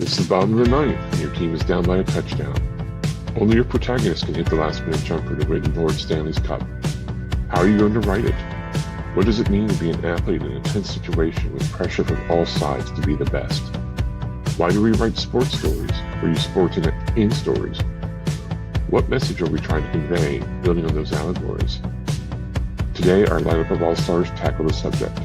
It's the bottom of the ninth, and your team is down by a touchdown. Only your protagonist can hit the last-minute jumper to win Lord Stanley's Cup. How are you going to write it? What does it mean to be an athlete in a tense situation with pressure from all sides to be the best? Why do we write sports stories or use sports in stories? What message are we trying to convey, building on those allegories? Today, our lineup of all-stars tackle the subject.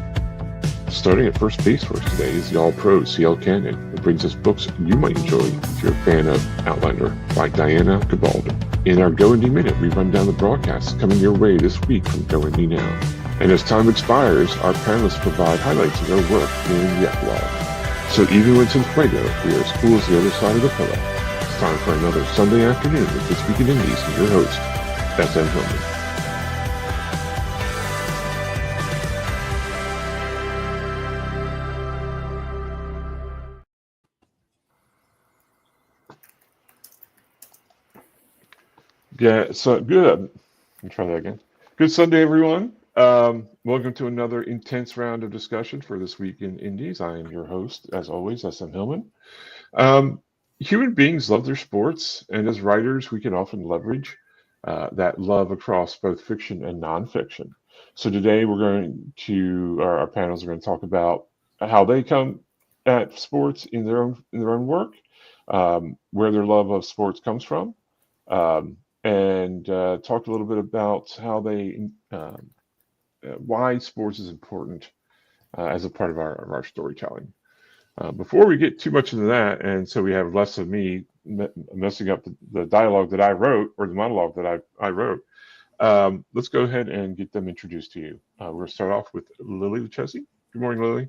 Starting at first base for us today is the all-pro C.L. Cannon, who brings us books you might enjoy if you're a fan of Outlander by Diana Gabaldon. In our Go Indie Minute, we run down the broadcasts coming your way this week from Go Indie Now. And as time expires, our panelists provide highlights of their work in the Epilogue. So even when it's in Fuego, we are as cool as the other side of the pillow. It's time for another Sunday afternoon with This Week in Indies and your host, S.M. Hillman. Yeah, so good. Let me try that again. Good Sunday, everyone. Welcome to another intense round of discussion for This Week in Indies. I am your host, as always, S.M. Hillman. Human beings love their sports, and as writers, we can often leverage that love across both fiction and nonfiction. So today, our panels are going to talk about how they come at sports in their own work, where their love of sports comes from. And talk a little bit about how why sports is important as a part of our storytelling. Before we get too much into that, and so we have less of me messing up the dialogue that I wrote or the monologue that I wrote, let's go ahead and get them introduced to you. We're going to start off with Lily Lucchesi. Good morning, Lily.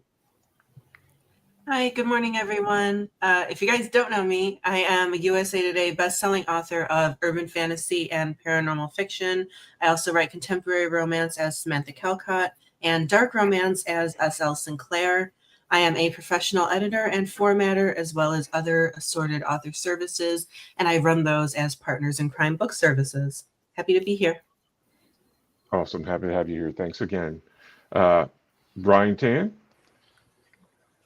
Hi, good morning, everyone. If you guys don't know me, I am a USA Today best-selling author of urban fantasy and paranormal fiction. I also write contemporary romance as Samantha Calcott and dark romance as S.L. Sinclair. I am a professional editor and formatter, as well as other assorted author services, and I run those as Partners in Crime Book Services. Happy to be here. Awesome. Happy to have you here. Thanks again. Brian Tan.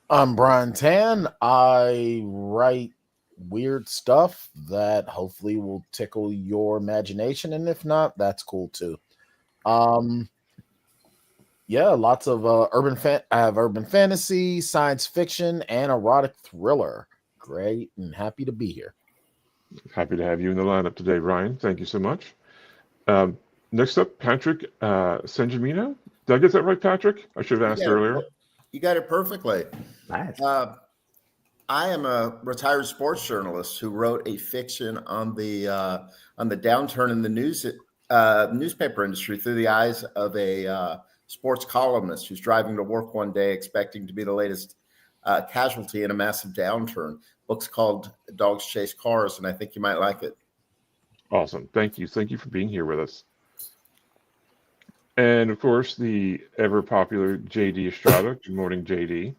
I'm Brian Tan. I write weird stuff that hopefully will tickle your imagination, and if not, that's cool too. Lots of I have urban fantasy, science fiction, and erotic thriller. Great, and happy to be here. Happy to have you in the lineup today, Ryan. Thank you so much. Next up, Patrick Senjamino. Did I get that right, Patrick? I should have asked earlier. You got it perfectly. Nice. I am a retired sports journalist who wrote a fiction on the downturn in the newspaper industry through the eyes of a sports columnist who's driving to work one day expecting to be the latest casualty in a massive downturn. Book's called Dogs Chase Cars, and I think you might like it. Awesome. Thank you. Thank you for being here with us. And of course, the ever popular JD Estrada. Good morning, JD.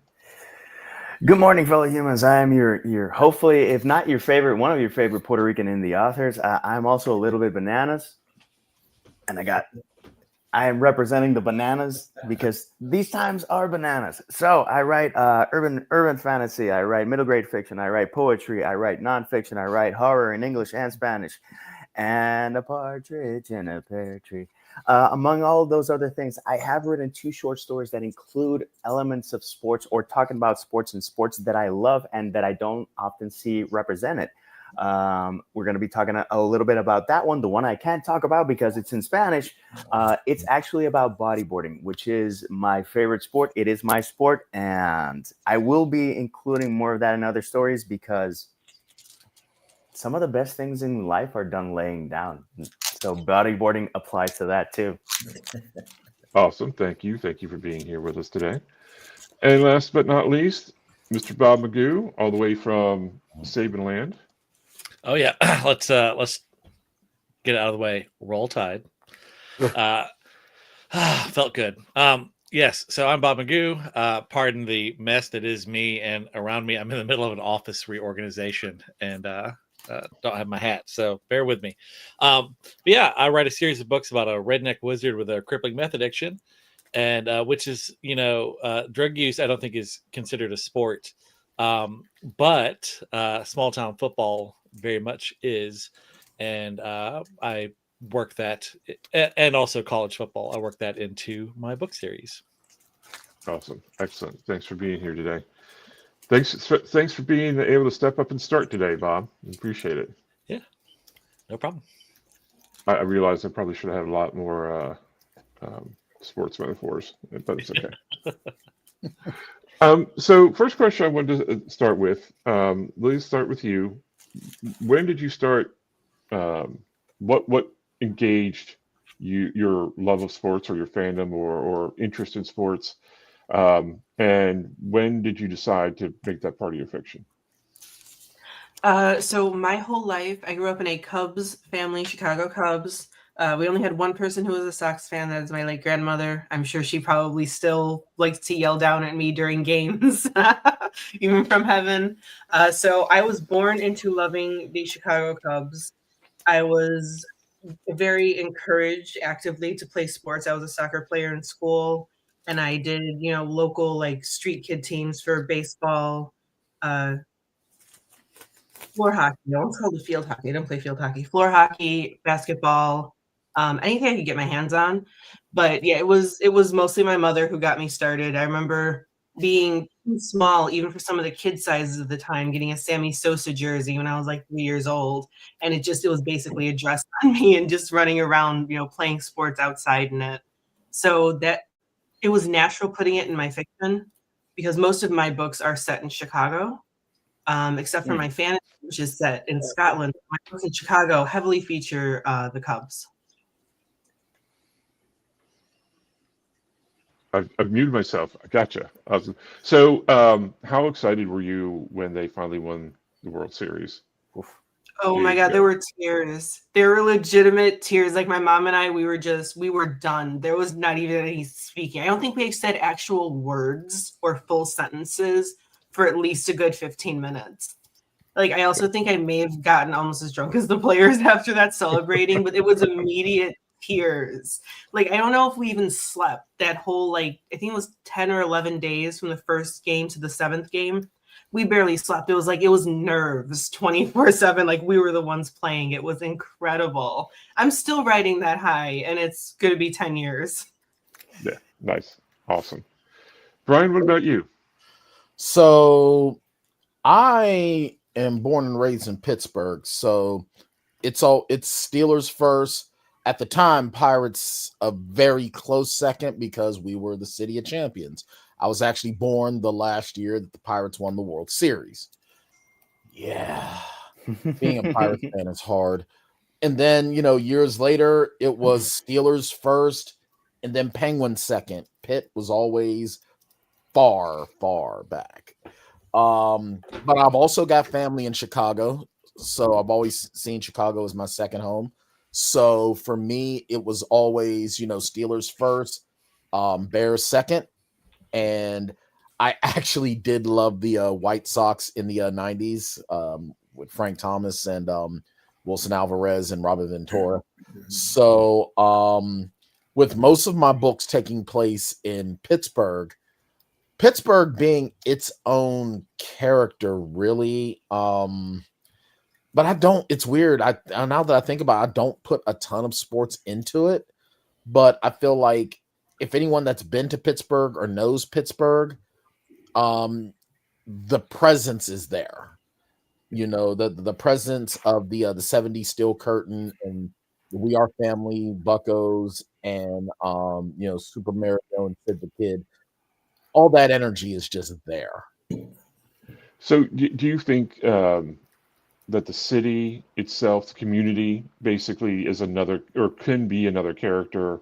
Good morning, fellow humans. I am your hopefully, if not your favorite, one of your favorite Puerto Rican indie authors. I'm also a little bit bananas, and I am representing the bananas because these times are bananas. So I write urban fantasy, I write middle grade fiction, I write poetry, I write nonfiction, I write horror in English and Spanish, and a partridge in a pear tree. Among all of those other things, I have written 2 short stories that include elements of sports or talking about sports and sports that I love and that I don't often see represented. We're going to be talking a little bit about that one. The one I can't talk about because it's in Spanish. It's actually about bodyboarding, which is my favorite sport. It is my sport, and I will be including more of that in other stories because some of the best things in life are done laying down. So bodyboarding applies to that too. Awesome. Thank you. Thank you for being here with us today. And last but not least, Mr. Bob Magoo, all the way from Sabin Land. Oh yeah. Let's get it out of the way. Roll Tide. Felt good. Yes. So I'm Bob Magoo. Pardon the mess that is me, and around me, I'm in the middle of an office reorganization, and don't have my hat, so bear with me. But yeah, I write a series of books about a redneck wizard with a crippling meth addiction, and which is, drug use I don't think is considered a sport But small town football very much is, and I work that, and also college football. I work that into my book series. Awesome. Excellent. Thanks for being here today. Thanks for being able to step up and start today, Bob. Appreciate it. Yeah, no problem. I realized I probably should have had a lot more sports metaphors, but it's okay. So first question I wanted to start with, let's start with you. When did you start, what engaged your love of sports or your fandom or interest in sports? And when did you decide to make that part of your fiction? So my whole life, I grew up in a Cubs family, Chicago Cubs. We only had one person who was a Sox fan. That is my late grandmother. I'm sure she probably still likes to yell down at me during games, even from heaven. So I was born into loving the Chicago Cubs. I was very encouraged actively to play sports. I was a soccer player in school, and I did, local like street kid teams for baseball, uh, floor hockey. No, it's called the field hockey. I don't play field hockey. Floor hockey, basketball, anything I could get my hands on. But yeah, it was mostly my mother who got me started. I remember being too small, even for some of the kid sizes of the time, getting a Sammy Sosa jersey when I was like 3 years old, and it was basically a dress on me and just running around, playing sports outside in it. So that it was natural putting it in my fiction because most of my books are set in Chicago. Except for my fantasy, which is set in Scotland. My books in Chicago heavily feature the Cubs. I've muted myself. I gotcha. Awesome. So, how excited were you when they finally won the World Series? Oh my God, there were tears. There were legitimate tears. Like my mom and I, we were done. There was not even any speaking. I don't think we said actual words or full sentences for at least a good 15 minutes. Like, I also think I may have gotten almost as drunk as the players after that celebrating, but it was immediate tears. Like, I don't know if we even slept that whole, like, I think it was 10 or 11 days from the first game to the 7th game. We barely slept. It was nerves 24/7. Like, we were the ones playing. It was incredible. I'm still riding that high, and it's going to be 10 years. Yeah, nice. Awesome. Brian, what about you? So I am born and raised in Pittsburgh. So it's Steelers first. At the time, Pirates a very close second because we were the city of champions. I was actually born the last year that the Pirates won the World Series. Yeah. Being a Pirates fan is hard. And then, years later, it was Steelers first and then Penguins second. Pitt was always far, far back. But I've also got family in Chicago. So I've always seen Chicago as my second home. So for me, it was always, Steelers first, Bears second. And I actually did love the White Sox in the 90s with Frank Thomas and Wilson Alvarez and Robert Ventura. So with most of my books taking place in Pittsburgh being its own character, really. But I don't, it's weird. Now that I think about it, I don't put a ton of sports into it. But I feel like if anyone that's been to Pittsburgh or knows Pittsburgh, the presence is there. The presence of the 70s Steel Curtain and We Are Family, Buccos, and Super Mario and Sid the Kid. All that energy is just there. So do you think that the city itself, the community, basically is another, or can be another character,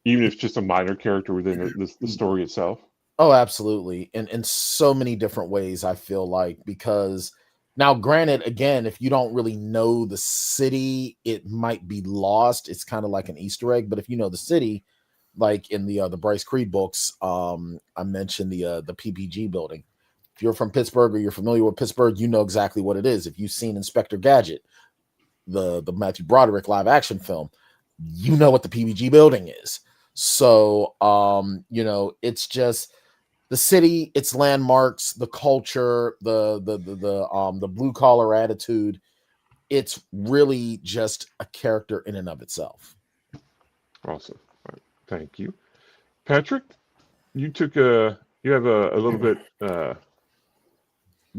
even if it's just a minor character within the story itself? Oh, absolutely. In so many different ways, I feel like, because now, granted, again, if you don't really know the city, it might be lost. It's kind of like an Easter egg. But if you know the city, like in the Bryce Creed books, I mentioned the PPG building. If you're from Pittsburgh or you're familiar with Pittsburgh, you know exactly what it is. If you've seen Inspector Gadget, the Matthew Broderick live action film, you know what the PPG building is. So, it's just the city, its landmarks, the culture, the blue collar attitude. It's really just a character in and of itself. Awesome. All right. Thank you. Patrick, you have a little bit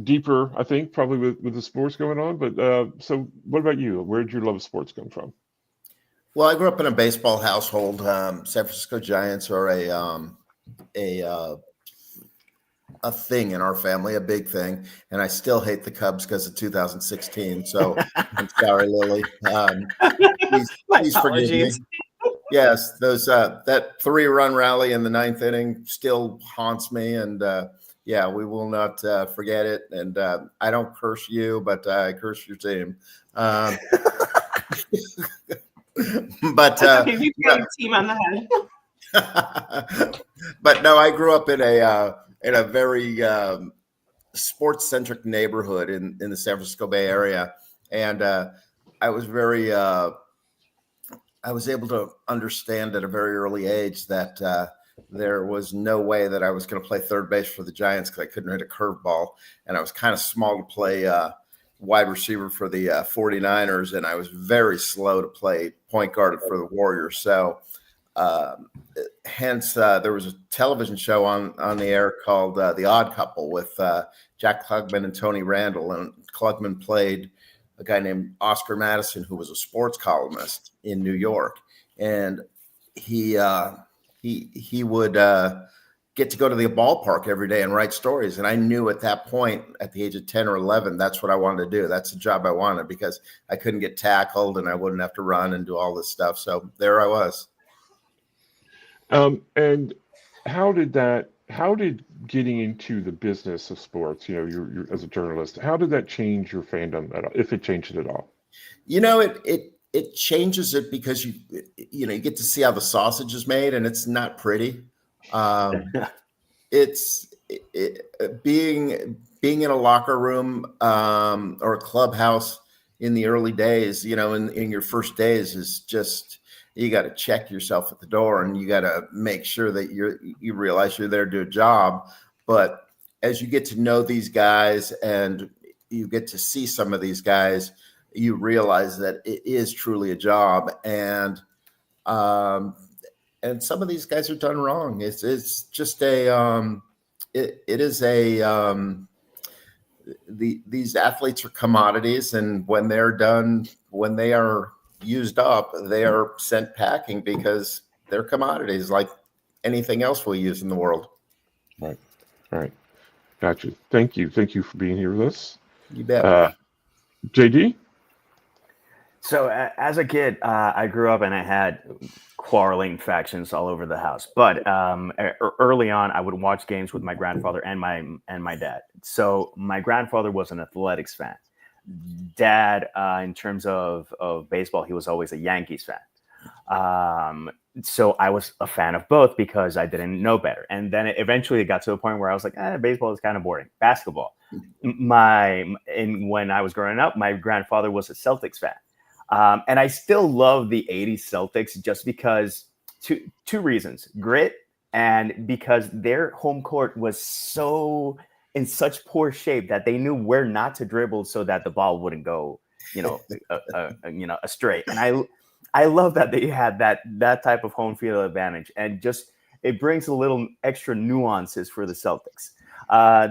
deeper, I think, probably with the sports going on. But so what about you? Where did your love of sports come from? Well, I grew up in a baseball household. San Francisco Giants are a thing in our family, a big thing, and I still hate the Cubs because of 2016. So I'm sorry, Lily. Please forgive me. Yes, those that 3-run rally in the 9th inning still haunts me, and yeah, we will not forget it. And I don't curse you, but I curse your team. But okay, you put your team on the head. But no, I grew up in a very sports-centric neighborhood in the San Francisco Bay Area, and I was very I was able to understand at a very early age that there was no way that I was going to play third base for the Giants because I couldn't hit a curveball, and I was kind of small to play wide receiver for the 49ers, and I was very slow to play point guard for the Warriors. So hence there was a television show on the air called The Odd Couple with Jack Klugman and Tony Randall, and Klugman played a guy named Oscar Madison, who was a sports columnist in New York, and he would get to go to the ballpark every day and write stories. And I knew at that point, at the age of 10 or 11, that's what I wanted to do. That's the job I wanted because I couldn't get tackled and I wouldn't have to run and do all this stuff. So there I was. And how did getting into the business of sports, you're as a journalist, how did that change your fandom at all, if it changed it at all? It changes it because you get to see how the sausage is made, and it's not pretty. It's being in a locker room or a clubhouse in the early days, in your first days is just, you got to check yourself at the door, and you got to make sure that you realize you're there to do a job. But as you get to know these guys and you get to see some of these guys, you realize that it is truly a job. And some of these guys are done wrong. It's just these athletes are commodities, and when they're done, when they are used up, they are sent packing because they're commodities like anything else we use in the world. Right. All right. Gotcha. Thank you. Thank you for being here with us. You bet. JD? So as a kid, I grew up and I had quarreling factions all over the house. But early on, I would watch games with my grandfather and my dad. So my grandfather was an athletics fan. Dad, in terms of baseball, he was always a Yankees fan. So I was a fan of both because I didn't know better. And then eventually it got to a point where I was like, baseball is kind of boring. Basketball. When I was growing up, my grandfather was a Celtics fan. And I still love the 80s Celtics just because two reasons: grit, and because their home court was in such poor shape that they knew where not to dribble so that the ball wouldn't go, astray. And I love that they had that type of home field advantage, and just it brings a little extra nuances for the Celtics.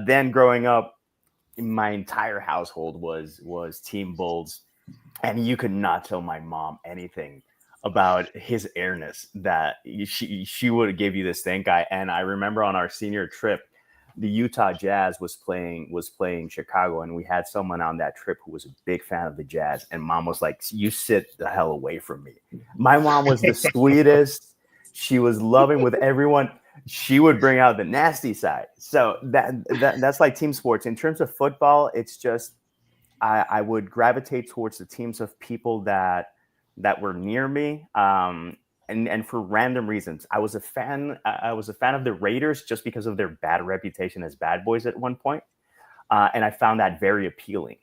Then growing up, my entire household was Team Bulls. And you could not tell my mom anything about his airness, that she would give you this stink eye. And I remember on our senior trip, the Utah Jazz was playing Chicago, and we had someone on that trip who was a big fan of the Jazz. And mom was like, "You sit the hell away from me." My mom was the sweetest. She was loving with everyone. She would bring out the nasty side. So that's like team sports. In terms of football, it's just, I would gravitate towards the teams of people that were near me, and for random reasons. I was a fan of the Raiders just because of their bad reputation as bad boys at one point, and I found that very appealing.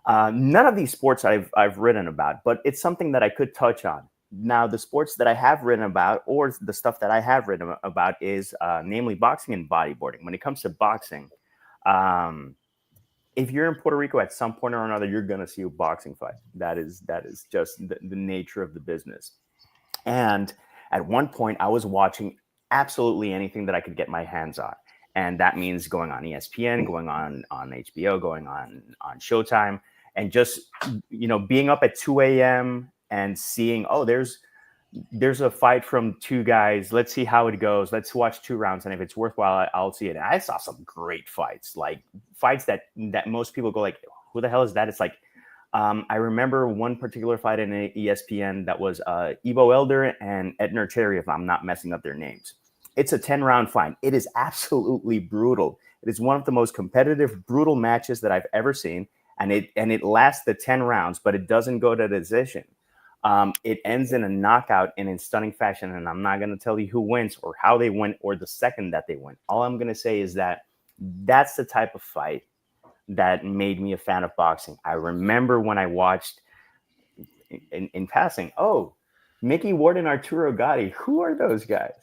None of these sports I've written about, but it's something that I could touch on. now the sports that I have written about, or the stuff that I have written about, is namely boxing and bodyboarding. When it comes to boxing, if you're in Puerto Rico, at some point or another, you're going to see a boxing fight. That is just the nature of the business. And at one point, I was watching absolutely anything that I could get my hands on. And that means going on ESPN, going on HBO, going on Showtime, and just, being up at 2 a.m. and seeing, oh, there's a fight from two guys. Let's see how it goes. Let's watch 2 rounds. And if it's worthwhile, I'll see it. And I saw some great fights, like fights that most people go like, who the hell is that? It's like, I remember one particular fight in ESPN that was Ivo Elder and Edner Cherry, if I'm not messing up their names. It's a 10-round fight. It is absolutely brutal. It is one of the most competitive, brutal matches that I've ever seen. And it lasts the 10 rounds, but it doesn't go to decision. It ends in a knockout and in stunning fashion. And I'm not going to tell you who wins or how they win or the second that they win. All I'm going to say is that that's the type of fight that made me a fan of boxing. I remember when I watched in passing, oh, Mickey Ward and Arturo Gatti. Who are those guys?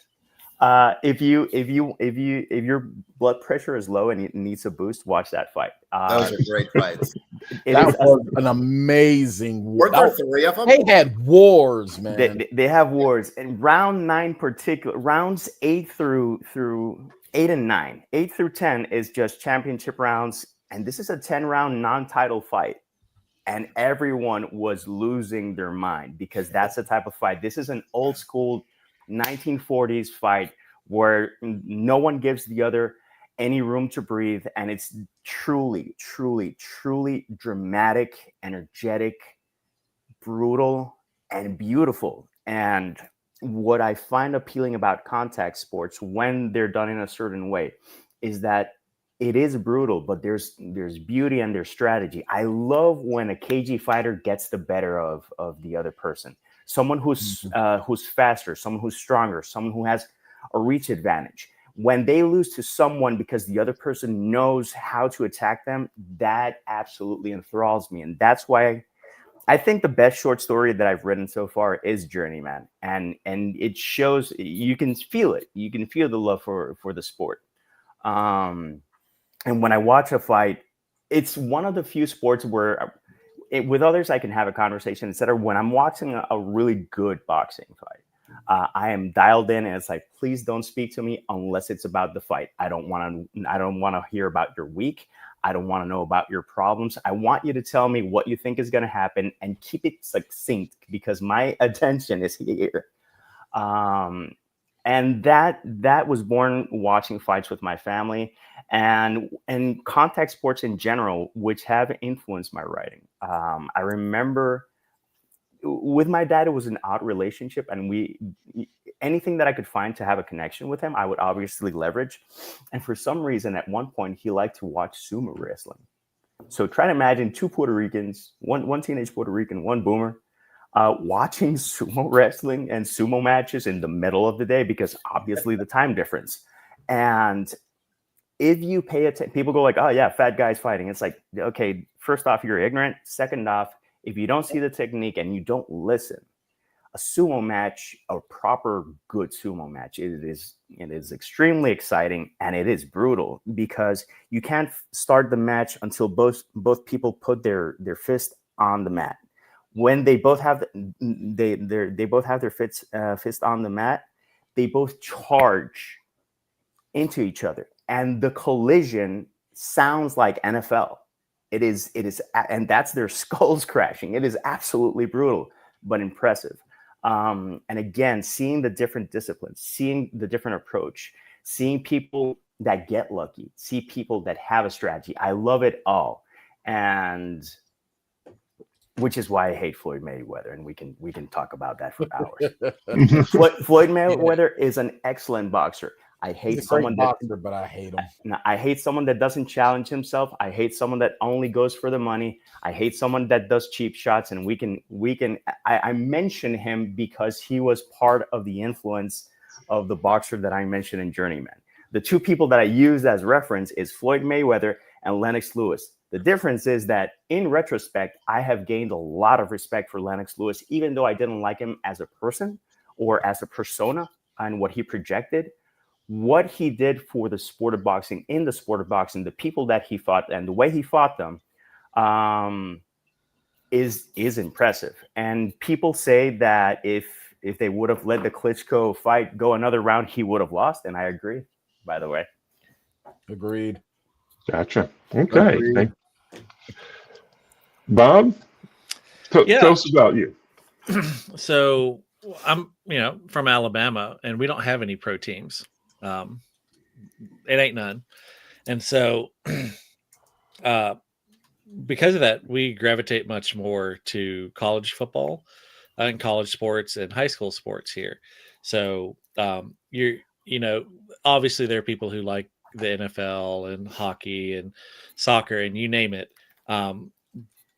If your blood pressure is low and it needs a boost, watch that fight. Those are great fights. That was an amazing war. Were there 3 of them? They had wars, man. They have wars. And round 9 rounds 8 through 8 and 9. 8 through 10 is just championship rounds. And this is a 10-round non-title fight. And everyone was losing their mind because that's the type of fight. This is an old school 1940s fight where no one gives the other any room to breathe. And it's truly, truly, truly dramatic, energetic, brutal, and beautiful. And what I find appealing about contact sports when they're done in a certain way is that it is brutal, but there's beauty and there's strategy. I love when a cagey fighter gets the better of the other person. Someone who's faster, someone who's stronger, someone who has a reach advantage. When they lose to someone because the other person knows how to attack them, that absolutely enthralls me. And that's why I think the best short story that I've written so far is Journeyman. And it shows, you can feel it. You can feel the love for the sport. And when I watch a fight, it's one of the few sports where with others I can have a conversation, etc. When I'm watching a really good boxing fight, I am dialed in, and it's like, please don't speak to me unless it's about the fight. I don't want to hear about your week. I don't want to know about your problems. I want you to tell me what you think is going to happen and keep it succinct because my attention is here. And that was born watching fights with my family and contact sports in general, which have influenced my writing. I remember with my dad, it was an odd relationship, and anything that I could find to have a connection with him, I would obviously leverage. And for some reason, at one point, he liked to watch sumo wrestling. So try to imagine 2 Puerto Ricans, one teenage Puerto Rican, one boomer, watching sumo wrestling and sumo matches in the middle of the day because obviously the time difference. And if you pay attention, people go like, oh yeah, fat guys fighting. It's like, okay, first off, you're ignorant. Second off, if you don't see the technique and you don't listen, a sumo match, a proper good sumo match, it is extremely exciting and it is brutal because you can't start the match until both people put their fist on the mat. When they both have they both have their fist on the mat, they both charge into each other, and the collision sounds like NFL. It is, and that's their skulls crashing. It is absolutely brutal, but impressive. And again, seeing the different disciplines, seeing the different approach, seeing people that get lucky, see people that have a strategy. I love it all, and which is why I hate Floyd Mayweather, and we can talk about that for hours. Floyd Mayweather is an excellent boxer. I hate someone but I hate him. I hate someone that doesn't challenge himself. I hate someone that only goes for the money. I hate someone that does cheap shots. And I mention him because he was part of the influence of the boxer that I mentioned in Journeyman. The 2 people that I use as reference is Floyd Mayweather and Lennox Lewis. The difference is that in retrospect, I have gained a lot of respect for Lennox Lewis, even though I didn't like him as a person or as a persona and what he projected. What he did for the sport of boxing, in the sport of boxing, the people that he fought and the way he fought them, is impressive. And people say that if they would have let the Klitschko fight go another round, he would have lost. And I agree, by the way. Agreed. Gotcha. Okay. Agreed. Bob, tell us about you. So I'm, from Alabama, and we don't have any pro teams. It ain't none. And so because of that, we gravitate much more to college football and college sports and high school sports here. So obviously there are people who like the NFL and hockey and soccer and you name it.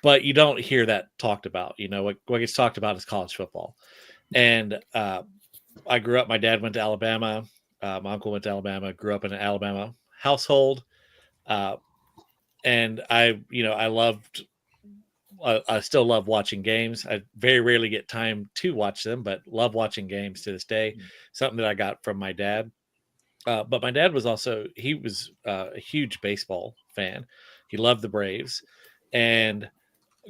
But you don't hear that talked about. What gets talked about is college football. And I grew up, my dad went to Alabama. My uncle went to Alabama, grew up in an Alabama household. And I still love watching games. I very rarely get time to watch them, but love watching games to this day. Something that I got from my dad. But my dad was he was a huge baseball fan. He loved the Braves. And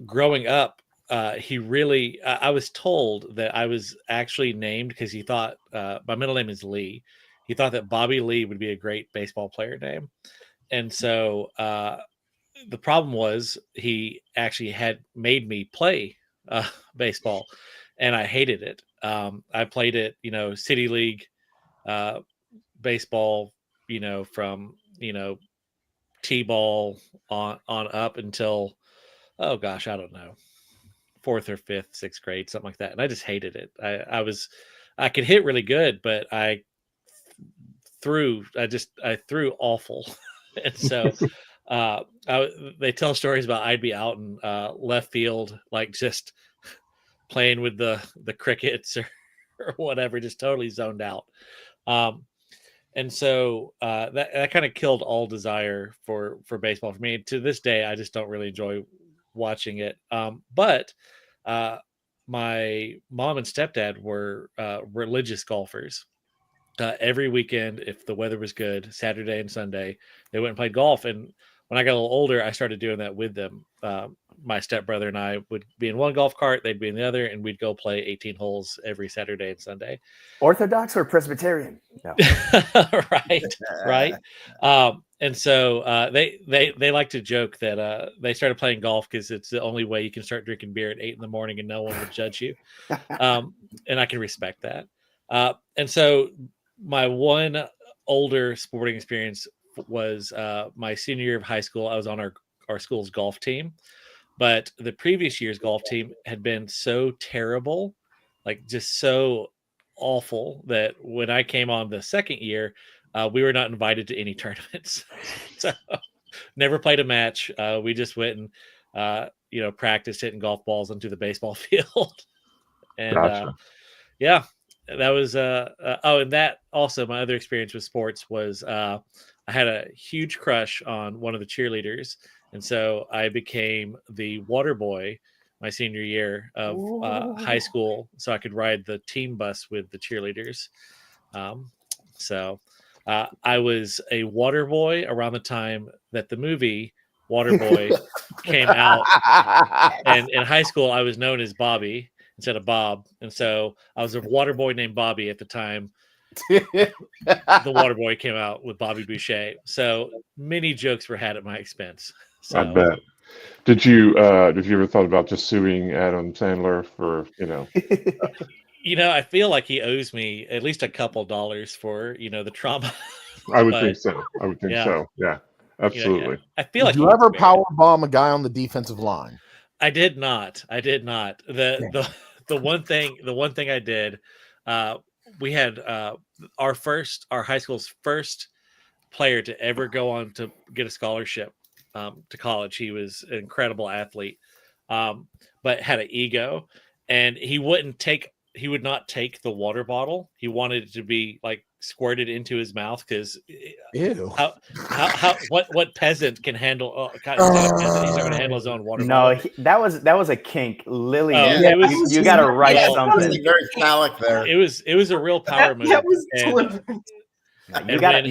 growing up, I was told that I was actually named because he thought my middle name is Lee. He thought that Bobby Lee would be a great baseball player name. And so the problem was he actually had made me play baseball, and I hated it. I played it, city league baseball, from, T-ball on up until, oh gosh, I don't know, 4th or 5th, 6th grade, something like that. And I just hated it. I could hit really good, but I threw awful. And so they tell stories about I'd be out in left field, like just playing with the crickets or whatever, just totally zoned out. And so that kind of killed all desire for baseball for me. To this day, I just don't really enjoy watching it. But my mom and stepdad were religious golfers. Every weekend, if the weather was good, Saturday and Sunday, they went and played golf. And when I got a little older, I started doing that with them. My stepbrother and I would be in one golf cart, they'd be in the other, and we'd go play 18 holes every Saturday and Sunday. Orthodox or Presbyterian? No. Right. And so they like to joke that they started playing golf because it's the only way you can start drinking beer at 8 a.m. and no one would judge you. And I can respect that. And so my one older sporting experience was my senior year of high school. I was on our school's golf team, but the previous year's golf team had been so terrible, like just so awful, that when I came on the second year, we were not invited to any tournaments. So never played a match. We just went and practiced hitting golf balls into the baseball field. And Gotcha. yeah, that was and that also, my other experience with sports was I had a huge crush on one of the cheerleaders, and so I became the water boy my senior year of high school, so I could ride the team bus with the cheerleaders. So I was a water boy around the time that the movie Waterboy came out, and in high school I was known as Bobby instead of Bob, and so I was a water boy named Bobby at the time the water boy came out with Bobby Boucher. So many jokes were had at my expense. So, I bet. Did you ever thought about just suing Adam Sandler for I feel like he owes me at least a couple dollars for the trauma. I would think so. Yeah, absolutely. I feel like Did you ever power bomb a guy on the defensive line? I did not. The one thing I did, we had our high school's first player to ever go on to get a scholarship to college. He was an incredible athlete, but had an ego, and he wouldn't take he would not take the water bottle. He wanted it to be like squirted into his mouth because Ew. what peasant can handle? He's not going to handle his own water No, bottle. that was a kink. Lily, It was. you got to write Yeah, something. Very phallic there. It was a real power move. That was and, deliberate. You got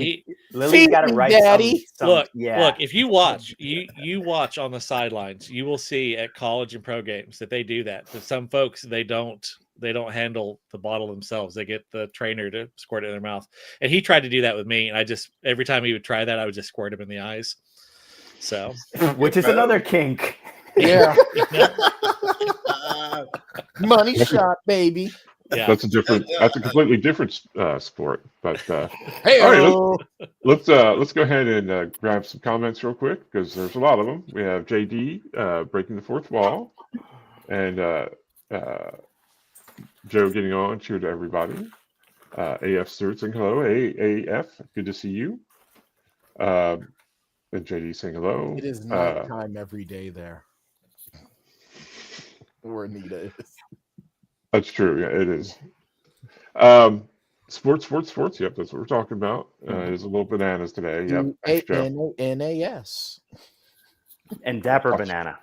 Lily's got to Feed me, write Daddy. some. Look, if you watch, you watch on the sidelines, you will see at college and pro games that they do that. But some folks they don't handle the bottle themselves. They get the trainer to squirt it in their mouth. And he tried to do that with me, and I just every time he would try that, I would just squirt him in the eyes. So, which is another kink. Yeah. Money shot, baby. Yeah. That's a completely different sport. But Hey, all right, let's go ahead and grab some comments real quick because there's a lot of them. We have JD breaking the fourth wall, and Joe getting on. Cheer to everybody. AF Stewart saying hello. AF, good to see you. And JD saying hello. It is nighttime every day there. Where Anita is. That's true. Yeah, it is. Sports. Yep, that's what we're talking about. There's a little bananas today. Yep. Thanks, Joe. NAS. And Dapper Banana.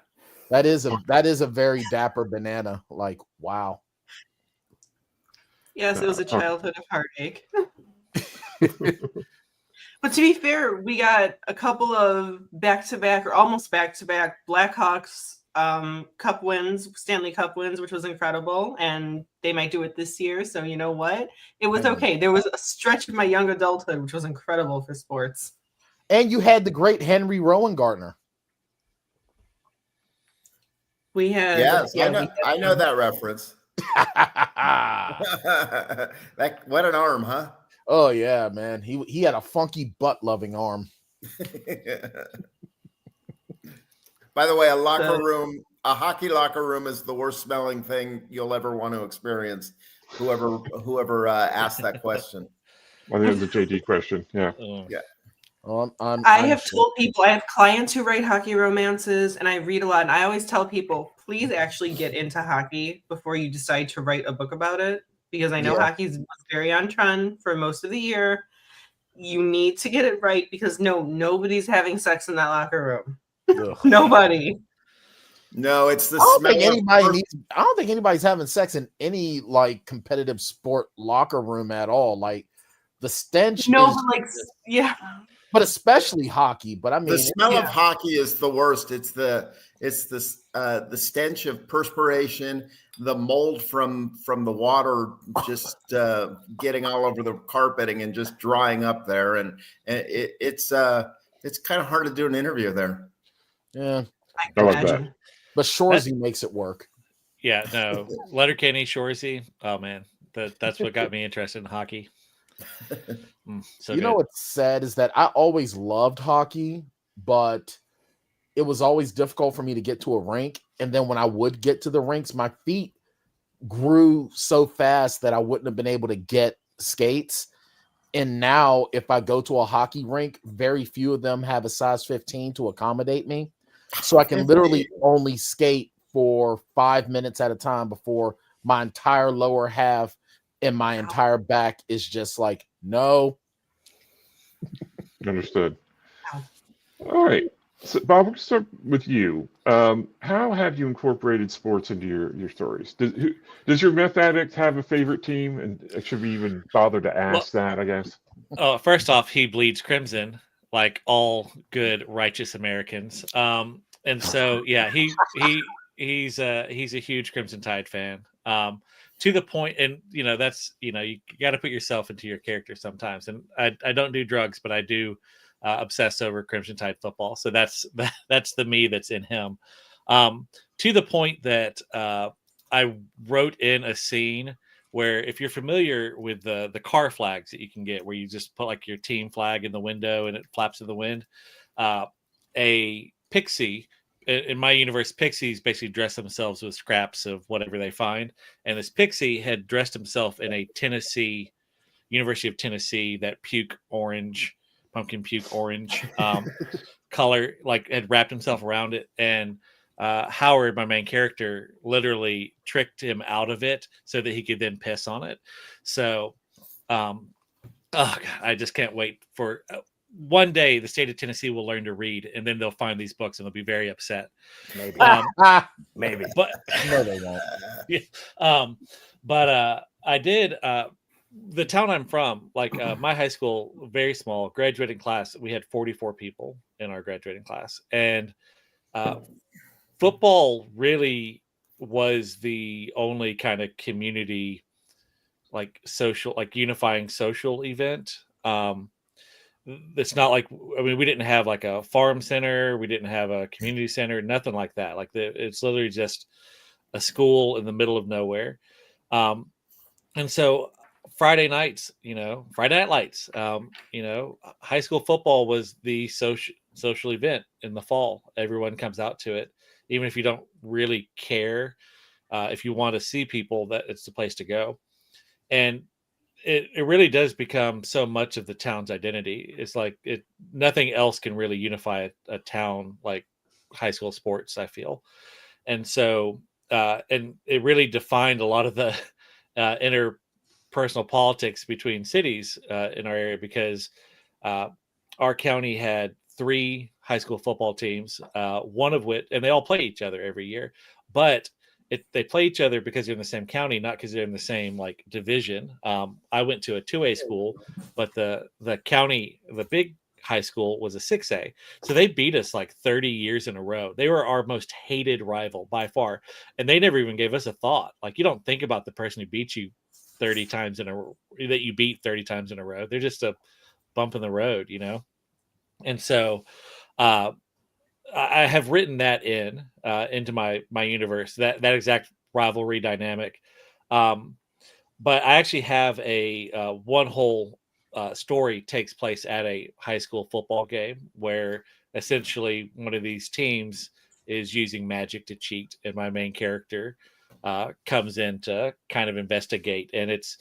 That is a very dapper banana. Like, wow. Yes, it was a childhood of heartache. But to be fair, we got a couple of back-to-back or almost back-to-back Blackhawks Cup wins, Stanley Cup wins, which was incredible, and they might do it this year. So you know what? It was okay. There was a stretch of my young adulthood, which was incredible for sports. And you had the great Henry Rowan Gardner. We had I know that reference. What an arm, huh? Oh yeah, man. He had a funky butt loving arm. By the way, a hockey locker room is the worst smelling thing you'll ever want to experience. Whoever asked that question. I think it's a JD question. Yeah. Yeah. I have told people, I have clients who write hockey romances, and I read a lot. And I always tell people, please actually get into hockey before you decide to write a book about it, because I know hockey's very on trend for most of the year. You need to get it right because nobody's having sex in that locker room. Nobody. No, it's the I don't think anybody's having sex in any like competitive sport locker room at all. Like the stench. But especially hockey. But I mean, the smell of hockey is the worst. It's the stench of perspiration, the mold from the water just getting all over the carpeting and just drying up there, and it's kind of hard to do an interview there. Yeah, I like that. But Shoresy makes it work. Yeah, no, Letterkenny, Shoresy. Oh man, that's what got me interested in hockey. So you know what's sad is that I always loved hockey, but it was always difficult for me to get to a rink. And then when I would get to the rinks, my feet grew so fast that I wouldn't have been able to get skates. And now if I go to a hockey rink, very few of them have a size 15 to accommodate me. So I can literally only skate for 5 minutes at a time before my entire lower half and my entire back is just like, no. Understood. All right. So, Bob, we'll start with you. How have you incorporated sports into your stories? Does your meth addict have a favorite team? And should we even bother to ask that, I guess? First off, he bleeds crimson like all good, righteous Americans. And so, yeah, he's a huge Crimson Tide fan. To the point, and that's you got to put yourself into your character sometimes. And I don't do drugs, but I do obsess over Crimson Tide football. So that's the me that's in him. To the point that I wrote in a scene where, if you're familiar with the car flags that you can get, where you just put like your team flag in the window and it flaps in the wind, a pixie. In my universe, pixies basically dress themselves with scraps of whatever they find. And this pixie had dressed himself in a University of Tennessee, that pumpkin puke orange color, like had wrapped himself around it. And Howard, my main character, literally tricked him out of it so that he could then piss on it. So, oh God, I just can't wait for one day the state of Tennessee will learn to read, and then they'll find these books and they'll be very upset. Maybe. Maybe, but No, they won't. yeah. But I did. The town I'm from, like my high school, very small, graduating class. We had 44 people in our graduating class, and football really was the only kind of community, like social, like unifying social event. It's not like, I mean, we didn't have like a farm center, we didn't have a community center, nothing like that. Like it's literally just a school in the middle of nowhere. And so Friday nights, Friday Night Lights, high school football was the social event in the fall. Everyone comes out to it, even if you don't really care. If you want to see people, that it's the place to go. And it really does become so much of the town's identity. It's like nothing else can really unify a town like high school sports, I feel. And so, and it really defined a lot of the interpersonal politics between cities in our area, because our county had 3 high school football teams, one of which, and they all play each other every year, but they play each other because they're in the same county, not because they're in the same like division. I went to a 2A school, but the county, the big high school, was a 6A. So they beat us like 30 years in a row. They were our most hated rival by far. And they never even gave us a thought. Like, you don't think about the person who beat you 30 times in a row, that you beat 30 times in a row. They're just a bump in the road, And so, I have written that into my universe, that exact rivalry dynamic. But I actually have a one whole story takes place at a high school football game where essentially one of these teams is using magic to cheat, and my main character comes in to kind of investigate. And it's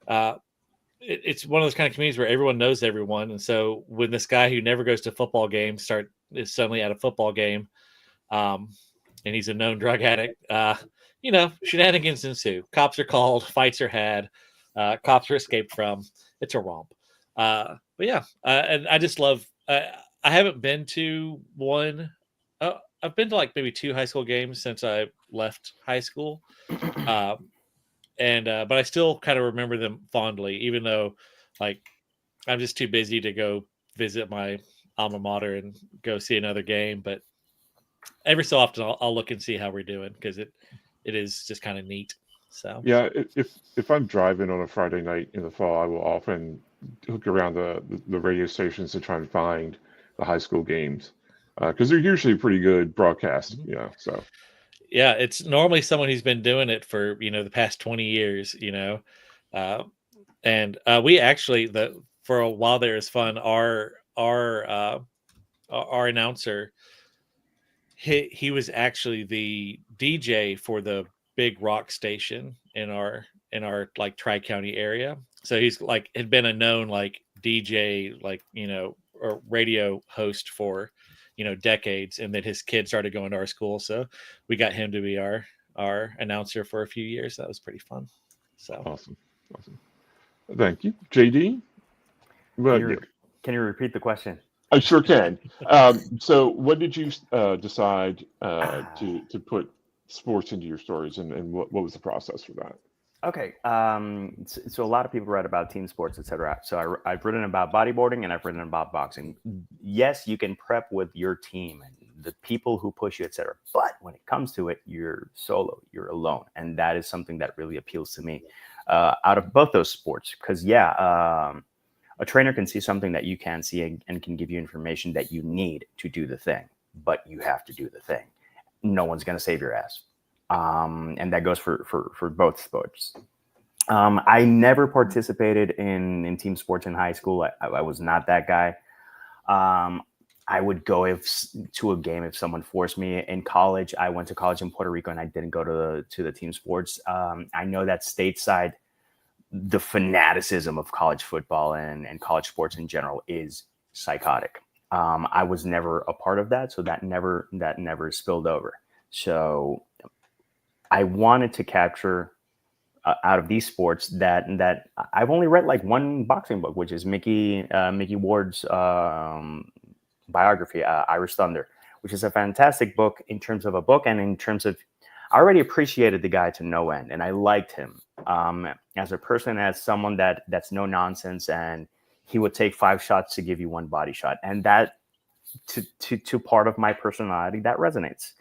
one of those kind of communities where everyone knows everyone. And so when this guy who never goes to football games is suddenly at a football game, and he's a known drug addict, shenanigans ensue. Cops are called, fights are had, cops are escaped from. It's a romp. But yeah, and I just love, I haven't been to one. I've been to like maybe 2 high school games since I left high school. But I still kind of remember them fondly, even though like I'm just too busy to go visit my alma mater and go see another game. But every so often I'll look and see how we're doing, because it is just kind of neat. So yeah, if I'm driving on a Friday night in the fall, I will often hook around the radio stations to try and find the high school games, because they're usually pretty good broadcast. So yeah, it's normally someone who's been doing it for the past 20 years. And we actually, for a while there is fun. Our announcer, he was actually the DJ for the big rock station in our like Tri-County area. So he's like had been a known like DJ, like or radio host for decades, and then his kid started going to our school, so we got him to be our announcer for a few years. That was pretty fun. So awesome. Thank you, JD. Can you repeat the question? I sure can. So when did you decide to put sports into your stories, and what was the process for that? Okay. So a lot of people write about team sports, etc. So I've written about bodyboarding, and I've written about boxing. Yes, you can prep with your team and the people who push you, etc. But when it comes to it, you're solo, you're alone. And that is something that really appeals to me out of both those sports. Because a trainer can see something that you can't see and can give you information that you need to do the thing, but you have to do the thing. No one's going to save your ass. And that goes for both sports. I never participated in team sports in high school. I was not that guy. I would go to a game if someone forced me. In college, I went to college in Puerto Rico, and I didn't go to the team sports. I know that stateside, the fanaticism of college football and college sports in general is psychotic. I was never a part of that, so that never spilled over. So I wanted to capture out of these sports that I've only read like one boxing book, which is Mickey Ward's biography, Irish Thunder, which is a fantastic book in terms of a book and in terms of, I already appreciated the guy to no end, and I liked him as a person, as someone that's no nonsense, and he would take 5 shots to give you 1 body shot, and that to part of my personality that resonates.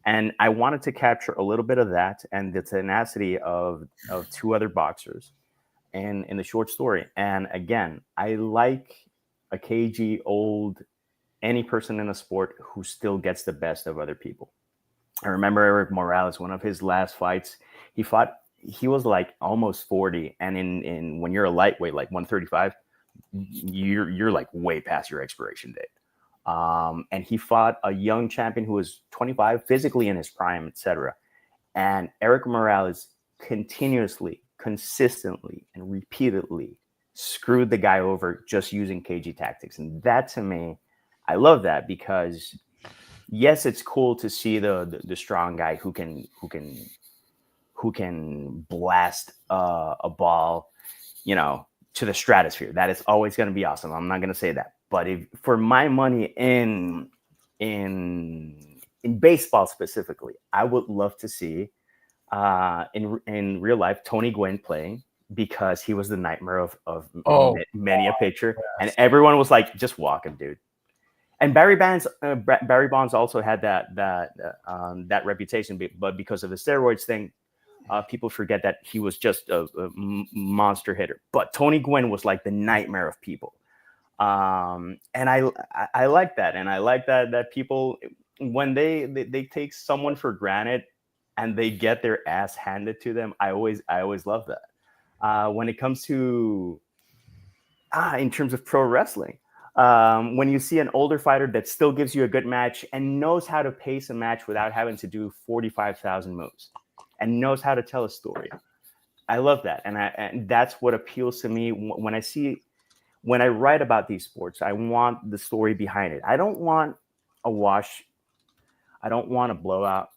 And I wanted to capture a little bit of that and the tenacity of 2 other boxers in the short story. And again, I like a cagey old, any person in a sport who still gets the best of other people. I remember Eric Morales, one of his last fights, he was like almost 40. And in when you're a lightweight, like 135, you're like way past your expiration date. And he fought a young champion who was 25, physically in his prime, etc. And Eric Morales continuously, consistently, and repeatedly screwed the guy over just using cagey tactics. And that, to me, I love that, because yes, it's cool to see the strong guy who can blast a ball, to the stratosphere. That is always going to be awesome. I'm not going to say that. But for my money in baseball specifically, I would love to see in real life Tony Gwynn playing, because he was the nightmare of many a pitcher, and everyone was like, just walk him, dude. And Barry Bonds also had that reputation, but because of the steroids thing, people forget that he was just a monster hitter. But Tony Gwynn was like the nightmare of people. And I like that, and I like that people, when they take someone for granted and they get their ass handed to them, I always love that. When it comes to in terms of pro wrestling, when you see an older fighter that still gives you a good match and knows how to pace a match without having to do 45,000 moves and knows how to tell a story, I love that, and that's what appeals to me when I write about these sports. I want the story behind it. I don't want a wash. I don't want a blowout.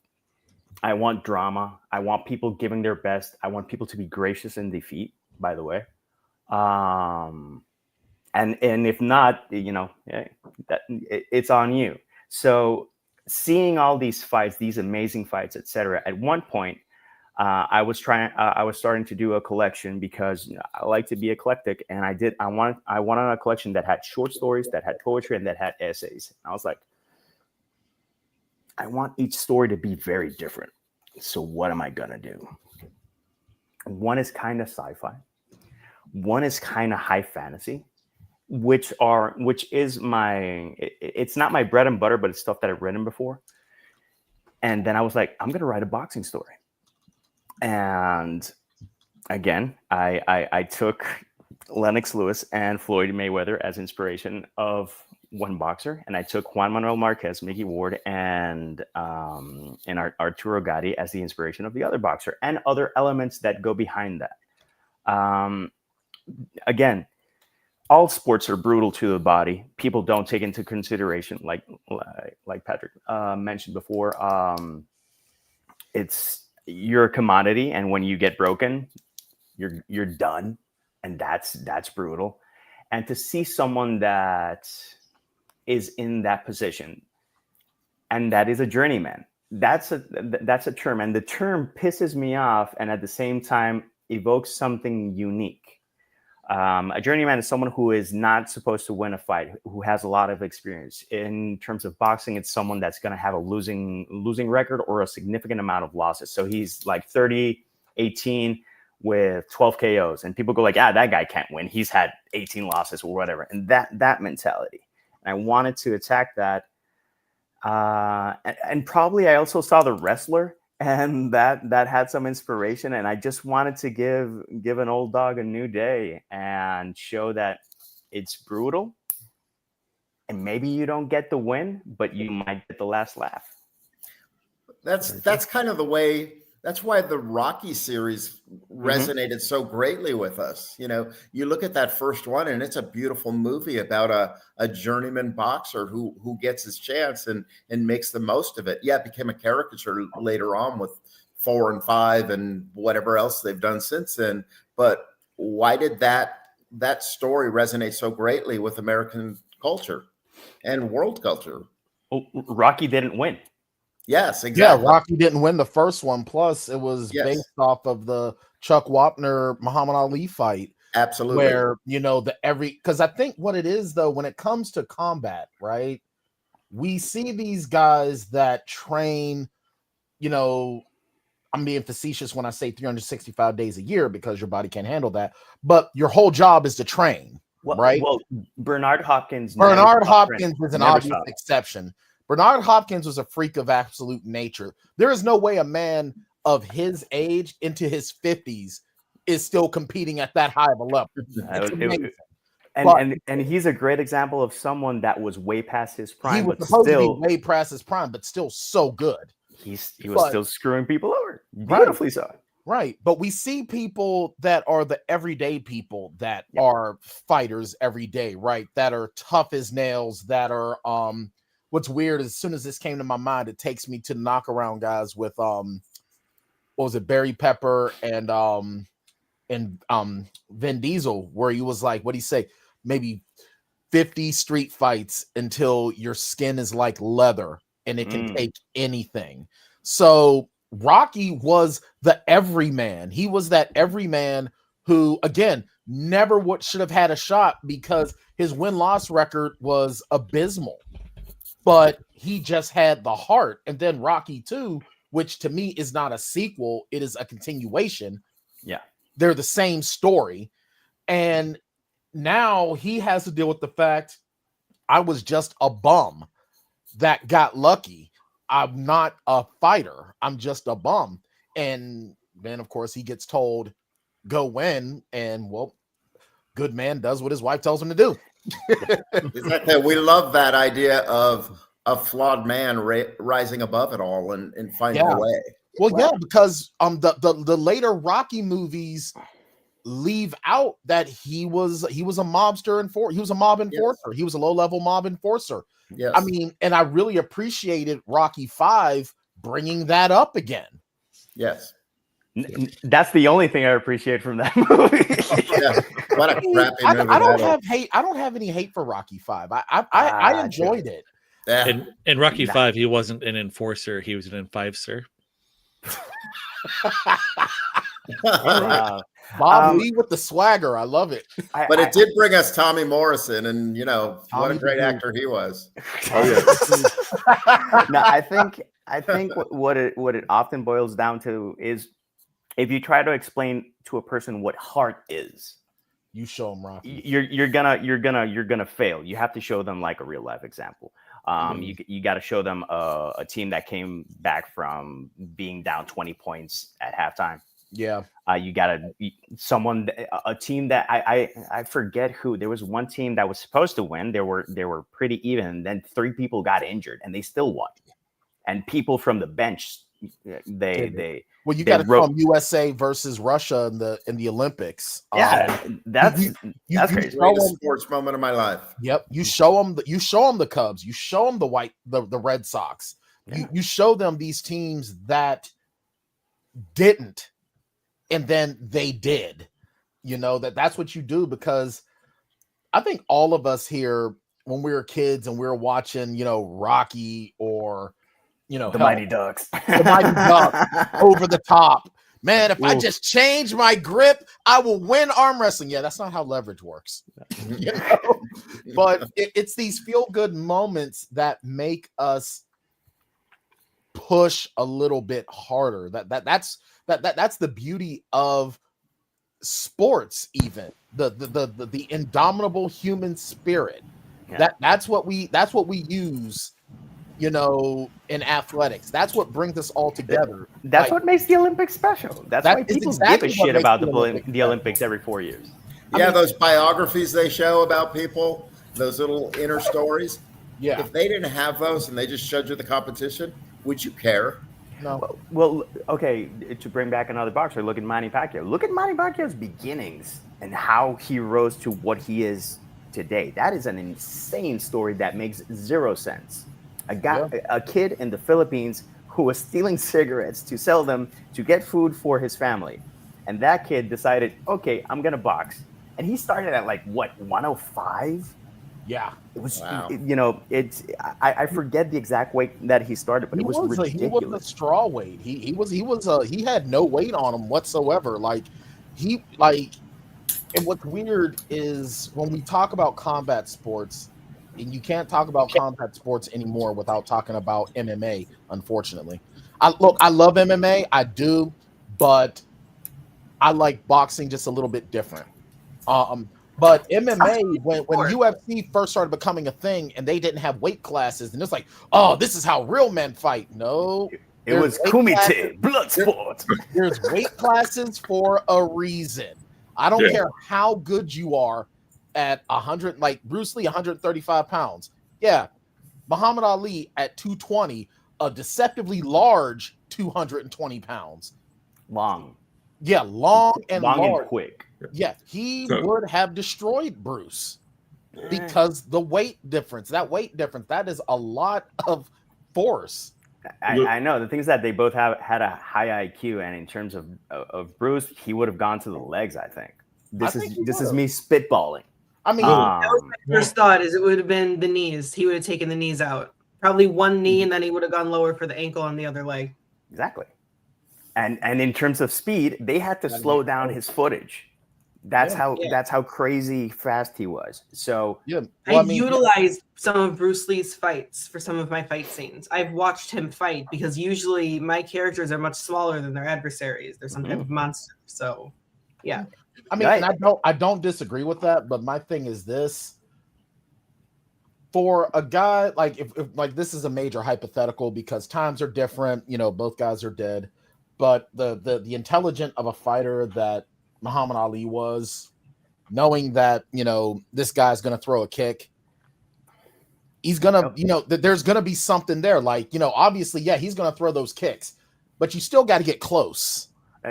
I want drama. I want people giving their best. I want people to be gracious in defeat, by the way. And if not, it's on you. So seeing all these fights, these amazing fights, etc. At one point, I was starting to do a collection, because I like to be eclectic, and I wanted a collection that had short stories, that had poetry, and that had essays. And I was like, I want each story to be very different. So what am I gonna do? One is kind of sci-fi. One is kind of high fantasy, which is it's not my bread and butter, but it's stuff that I've written before. And then I was like, I'm gonna write a boxing story. And again, I took Lennox Lewis and Floyd Mayweather as inspiration of one boxer, and I took Juan Manuel Marquez, Mickey Ward, and Arturo Gatti as the inspiration of the other boxer, and other elements that go behind that. Again, all sports are brutal to the body. People don't take into consideration, like Patrick mentioned before. You're a commodity, and when you get broken, you're done, and that's brutal. And to see someone that is in that position, and that is a journeyman, that's a term, and the term pisses me off, and at the same time evokes something unique. A journeyman is someone who is not supposed to win a fight, who has a lot of experience. In terms of boxing, it's someone that's going to have a losing record or a significant amount of losses. So he's like 30-18 with 12 KOs, and people go like, that guy can't win. He's had 18 losses or whatever. And that mentality. And I wanted to attack that. And probably I also saw The Wrestler, and that had some inspiration, and I just wanted to give an old dog a new day and show that it's brutal, and maybe you don't get the win, but you might get the last laugh. That's kind of the way That's why the Rocky series resonated so greatly with us. You know, you look at that first one, and it's a beautiful movie about a journeyman boxer who gets his chance and makes the most of it. Yeah, it became a caricature later on with 4 and 5 and whatever else they've done since then. But why did that story resonate so greatly with American culture and world culture? Well, Rocky didn't win. Yes, exactly. Yeah, Rocky didn't win the first one. Plus, it was based off of the Chuck Wapner Muhammad Ali fight. Absolutely. Where, you know, because I think what it is, though, when it comes to combat, right? We see these guys that train, you know, I'm being facetious when I say 365 days a year because your body can't handle that. But your whole job is to train, right? Well, Bernard Hopkins is an obvious exception. Bernard Hopkins was a freak of absolute nature. There is no way a man of his age into his 50s is still competing at that high of a level. And he's a great example of someone that was way past his prime. He was supposed to be way past his prime, but still so good. He was still screwing people over. Beautifully so. Right. But we see people that are the everyday people that are fighters every day, right? That are tough as nails, that are what's weird is as soon as this came to my mind, it takes me to knock around guys with what was it, Barry Pepper and Vin Diesel, where he was like, what'd he say? Maybe 50 street fights until your skin is like leather and it can take anything. So Rocky was the everyman. He was that everyman who, again, never should have had a shot because his win-loss record was abysmal. But he just had the heart. And then Rocky 2, which to me is not a sequel, it is a continuation. Yeah. They're the same story. And now he has to deal with the fact I was just a bum that got lucky. I'm not a fighter. I'm just a bum. And then, of course, he gets told, go win. And, well, good man does what his wife tells him to do. Exactly. We love that idea of a flawed man rising above it all and finding a way. Well, yeah, because the later Rocky movies leave out that he was a mobster enforcer. He was a mob enforcer. Yes. He was a low-level mob enforcer. Yes. I mean, and I really appreciated Rocky 5 bringing that up again. Yes. That's the only thing I appreciate from that movie. Yeah. What a crappy movie. I don't have any hate for Rocky 5. I enjoyed it. Yeah. In Rocky 5, he wasn't an enforcer, he was an enfiver. Bob Lee with the swagger. I love it. But it did bring us Tommy Morrison, and you know what a great actor he was. Oh yeah. No, I think what it often boils down to is if you try to explain to a person what heart is, you show them Rocky. You're gonna fail. You have to show them like a real life example. You got to show them a team that came back from being down 20 points at halftime. Yeah. You got a team that I forget who. There was one team that was supposed to win. They were pretty even. And then 3 people got injured and they still won. And people from the bench, well, you got to from USA versus Russia in the Olympics. Yeah, that's crazy. Greatest sports moment of my life. Yep. You show them the Cubs. You show them the Red Sox. Yeah. You show them these teams that didn't, and then they did. You know that's what you do, because I think all of us here, when we were kids and we were watching, Rocky or the Mighty Ducks. The Mighty Ducks, Over the Top. Man, if I just change my grip, I will win arm wrestling. Yeah, that's not how leverage works. But it's these feel-good moments that make us push a little bit harder. That's the beauty of sports, even the indomitable human spirit. Yeah. That's what we use. In athletics, that's what brings us all together. That's what makes the Olympics special. That's why people give a shit about the Olympics every 4 years. Yeah, those biographies they show about people, those little inner stories. Yeah. If they didn't have those and they just showed you the competition, would you care? No. Well, okay, to bring back another boxer, look at Manny Pacquiao. Look at Manny Pacquiao's beginnings and how he rose to what he is today. That is an insane story that makes zero sense. A kid in the Philippines who was stealing cigarettes to sell them to get food for his family. And that kid decided, okay, I'm going to box. And he started at like, what, 105? Yeah. It was, Wow. I forget the exact weight that he started, but it was ridiculous. He was a straw weight. He had no weight on him whatsoever. And what's weird is when we talk about combat sports, and you can't talk about combat sports anymore without talking about MMA, unfortunately. I love MMA, I do, but I like boxing just a little bit different. But MMA, when UFC first started becoming a thing and they didn't have weight classes, and it's like, oh, this is how real men fight. No, it was kumite, blood sport. There's weight classes for a reason. I don't care how good you are at 100, like Bruce Lee, 135 pounds. Yeah, Muhammad Ali at 220, a deceptively large 220 pounds. Long. Yeah, long and quick. Yeah, he would have destroyed Bruce because the weight difference, that is a lot of force. I know. The thing is that they both had a high IQ, and in terms of Bruce, he would have gone to the legs, I think. This is me spitballing. I mean, that was my first thought, is it would have been the knees. He would have taken the knees out. Probably one knee, and then he would have gone lower for the ankle on the other leg. Exactly. And in terms of speed, they had to slow down his footage. That's how crazy fast he was. So I utilized some of Bruce Lee's fights for some of my fight scenes. I've watched him fight because usually my characters are much smaller than their adversaries. They're some type of monster. So yeah. I mean, and I don't disagree with that, but my thing is this. For a guy, like if like this is a major hypothetical because times are different, both guys are dead. But the intelligence of a fighter that Muhammad Ali was, knowing that, this guy's going to throw a kick, he's going to, there's going to be something there. Like, obviously, he's going to throw those kicks, but you still got to get close.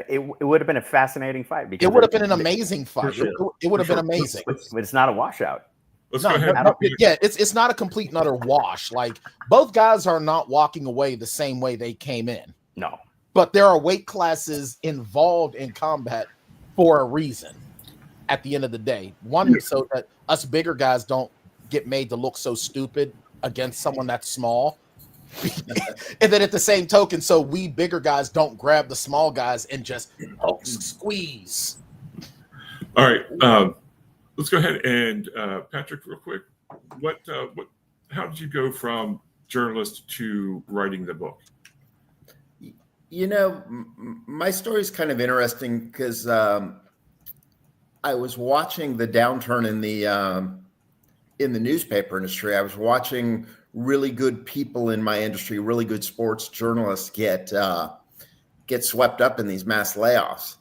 It would have been a fascinating fight. Because it would have been an amazing fight. Sure. It would have been amazing. But it's not a washout. Let's go ahead. It's not a complete and utter wash. Like, both guys are not walking away the same way they came in. No. But there are weight classes involved in combat for a reason at the end of the day. One, so that us bigger guys don't get made to look so stupid against someone that's small. And then at the same token, so we bigger guys don't grab the small guys and just squeeze. All right. Let's go ahead and Patrick, real quick. How did you go from journalist to writing the book? My story is kind of interesting because I was watching the downturn in the newspaper industry. I was watching really good people in my industry, really good sports journalists get swept up in these mass layoffs.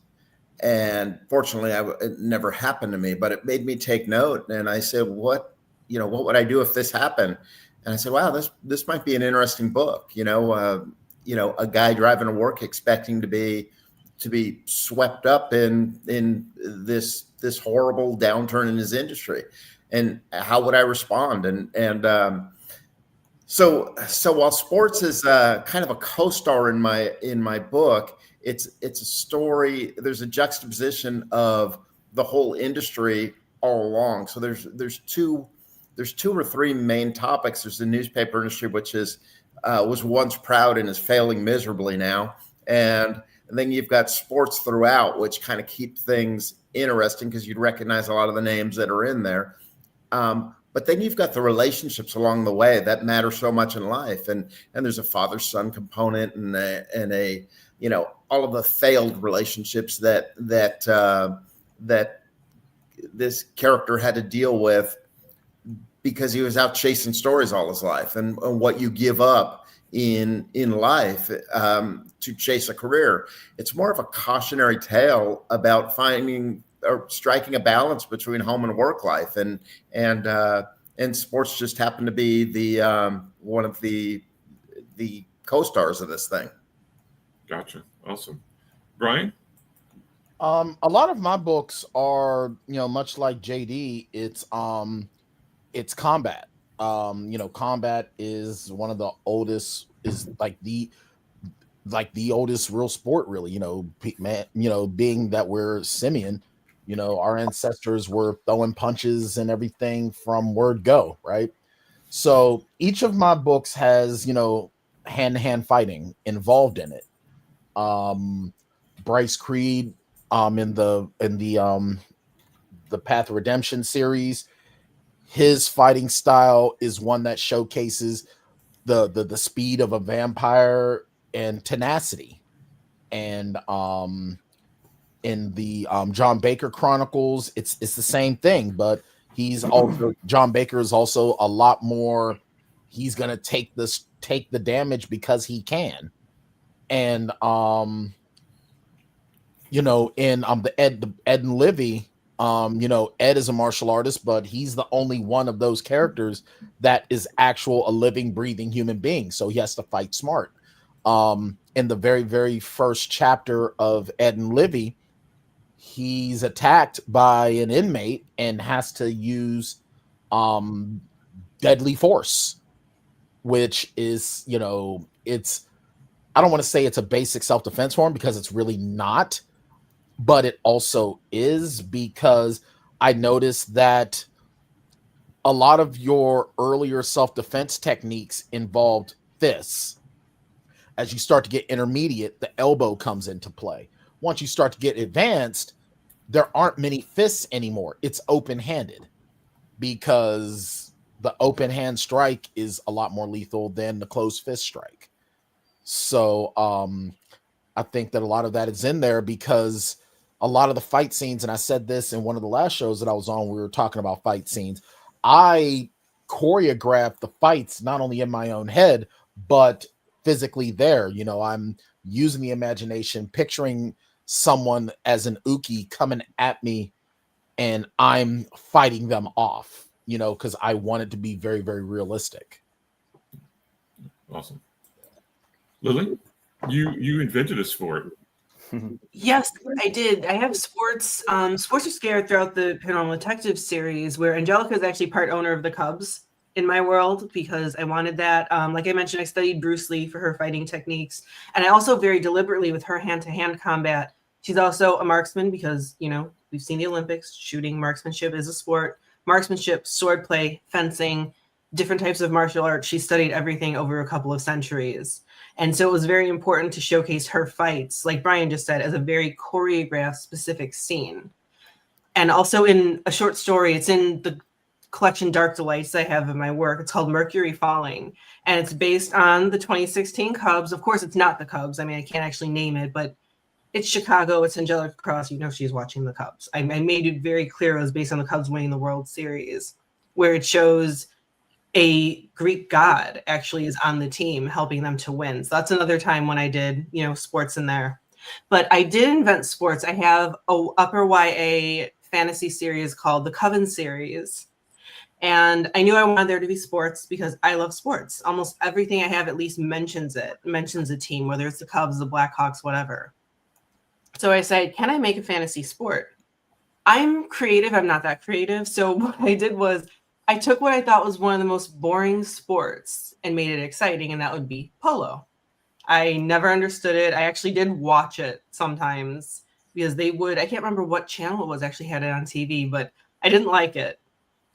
And fortunately, it never happened to me, but it made me take note. And I said, what would I do if this happened? And I said, wow, this might be an interesting book. A guy driving to work expecting to be swept up in this horrible downturn in his industry, and how would I respond? So while sports is kind of a co-star in my book, it's a story. There's a juxtaposition of the whole industry all along. So there's two or three main topics. There's the newspaper industry, which was once proud and is failing miserably now. And then you've got sports throughout, which kind of keep things interesting because you'd recognize a lot of the names that are in there. But then you've got the relationships along the way that matter so much in life. And there's a father-son component and all of the failed relationships that this character had to deal with because he was out chasing stories all his life, and what you give up in life to chase a career. It's more of a cautionary tale about finding or striking a balance between home and work life, and sports just happened to be the one of the co-stars of this thing. Gotcha. Awesome. Brian? A lot of my books are, much like JD, it's combat. Combat is one of the oldest, is like the oldest real sport, really. Being that we're simian, our ancestors were throwing punches and everything from word go, right? So each of my books has, hand-to-hand fighting involved in it. Bryce Creed, in the Path of Redemption series, his fighting style is one that showcases the speed of a vampire and tenacity. And in the John Baker Chronicles, it's the same thing, but John Baker is also a lot more. He's gonna take the damage because he can. And in the Ed and Livy, Ed is a martial artist, but he's the only one of those characters that is a living, breathing human being. So he has to fight smart. In the very, very first chapter of Ed and Livy, he's attacked by an inmate and has to use deadly force, which is, I don't want to say it's a basic self-defense form, because it's really not, but it also is, because I noticed that a lot of your earlier self-defense techniques involved fists. As you start to get intermediate, the elbow comes into play. Once you start to get advanced, there aren't many fists anymore. It's open-handed, because the open hand strike is a lot more lethal than the closed fist strike. So I think that a lot of that is in there, because a lot of the fight scenes, and I said this in one of the last shows that I was on, we were talking about fight scenes. I choreographed the fights not only in my own head, but physically there. I'm using the imagination, picturing someone as an uke coming at me, and I'm fighting them off, because I want it to be very, very realistic. Awesome. Lily, you invented a sport. Yes, I did. I have sports. Sports are scared throughout the Paranormal Detective series, where Angelica is actually part owner of the Cubs in my world, because I wanted that. Like I mentioned, I studied Bruce Lee for her fighting techniques, and I also very deliberately, with her hand-to-hand combat, she's also a marksman, because we've seen the Olympics. Shooting, marksmanship is a sport. Marksmanship, swordplay, fencing, different types of martial arts. She studied everything over a couple of centuries. And so it was very important to showcase her fights, like Brian just said, as a very choreographed, specific scene. And also in a short story, it's in the collection Dark Delights I have in my work. It's called Mercury Falling. And it's based on the 2016 Cubs. Of course, it's not the Cubs. I mean, I can't actually name it, but it's Chicago. It's Angelica Cross. She's watching the Cubs. I made it very clear it was based on the Cubs winning the World Series, where it shows a Greek god actually is on the team helping them to win. So that's another time when I did, sports in there. But I did invent sports. I have a upper YA fantasy series called the Coven series. And I knew I wanted there to be sports because I love sports. Almost everything I have at least mentions a team, whether it's the Cubs, the Blackhawks, whatever. So I said, can I make a fantasy sport? I'm creative. I'm not that creative. So what I did was I took what I thought was one of the most boring sports and made it exciting, and that would be polo. I never understood it. I actually did watch it sometimes, because I can't remember what channel it was, actually had it on TV, but I didn't like it.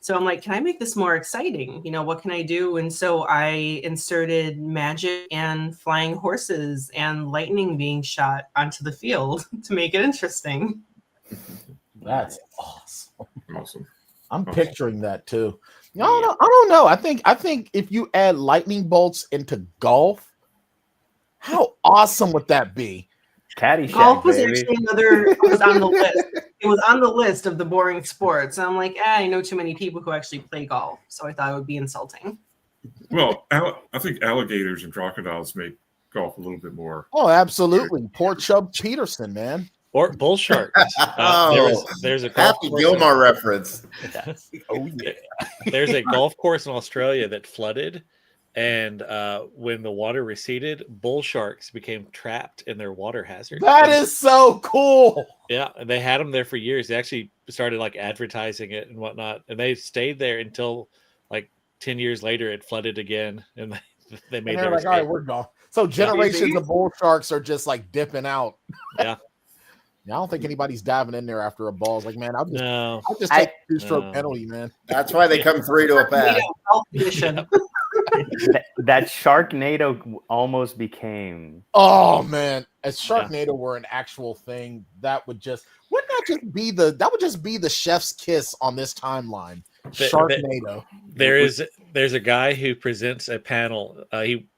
So I'm like, can I make this more exciting? What can I do? And so I inserted magic and flying horses and lightning being shot onto the field to make it interesting. That's awesome. Awesome. I'm picturing that too. I don't know. I think if you add lightning bolts into golf, how awesome would that be? Caddyshack, Golf was baby. actually was on the list. It was on the list of the boring sports. And I'm like, I know too many people who actually play golf, so I thought it would be insulting. Well, I think alligators and crocodiles make golf a little bit more. Oh, absolutely. Poor Chubb Peterson, man. Or bull sharks. There's a golf Happy course Gilmore reference. Oh yeah. There's a golf course in Australia that flooded, And when the water receded, bull sharks became trapped in their water hazard. That is so cool. Yeah, and they had them there for years. They actually started like advertising it and whatnot, and they stayed there until like 10 years later it flooded again, and they made And their they're like, escape. all right, we're gone. So generations of bull sharks are just like dipping out. Yeah. Yeah, I don't think anybody's diving in there after a ball. It's like, man, I'll just take a two-stroke penalty, man. That's why they come 3 to a pad. That Sharknado almost became. Oh man, as Sharknado were an actual thing, wouldn't that just be the chef's kiss on this timeline? Sharknado. There's a guy who presents a panel.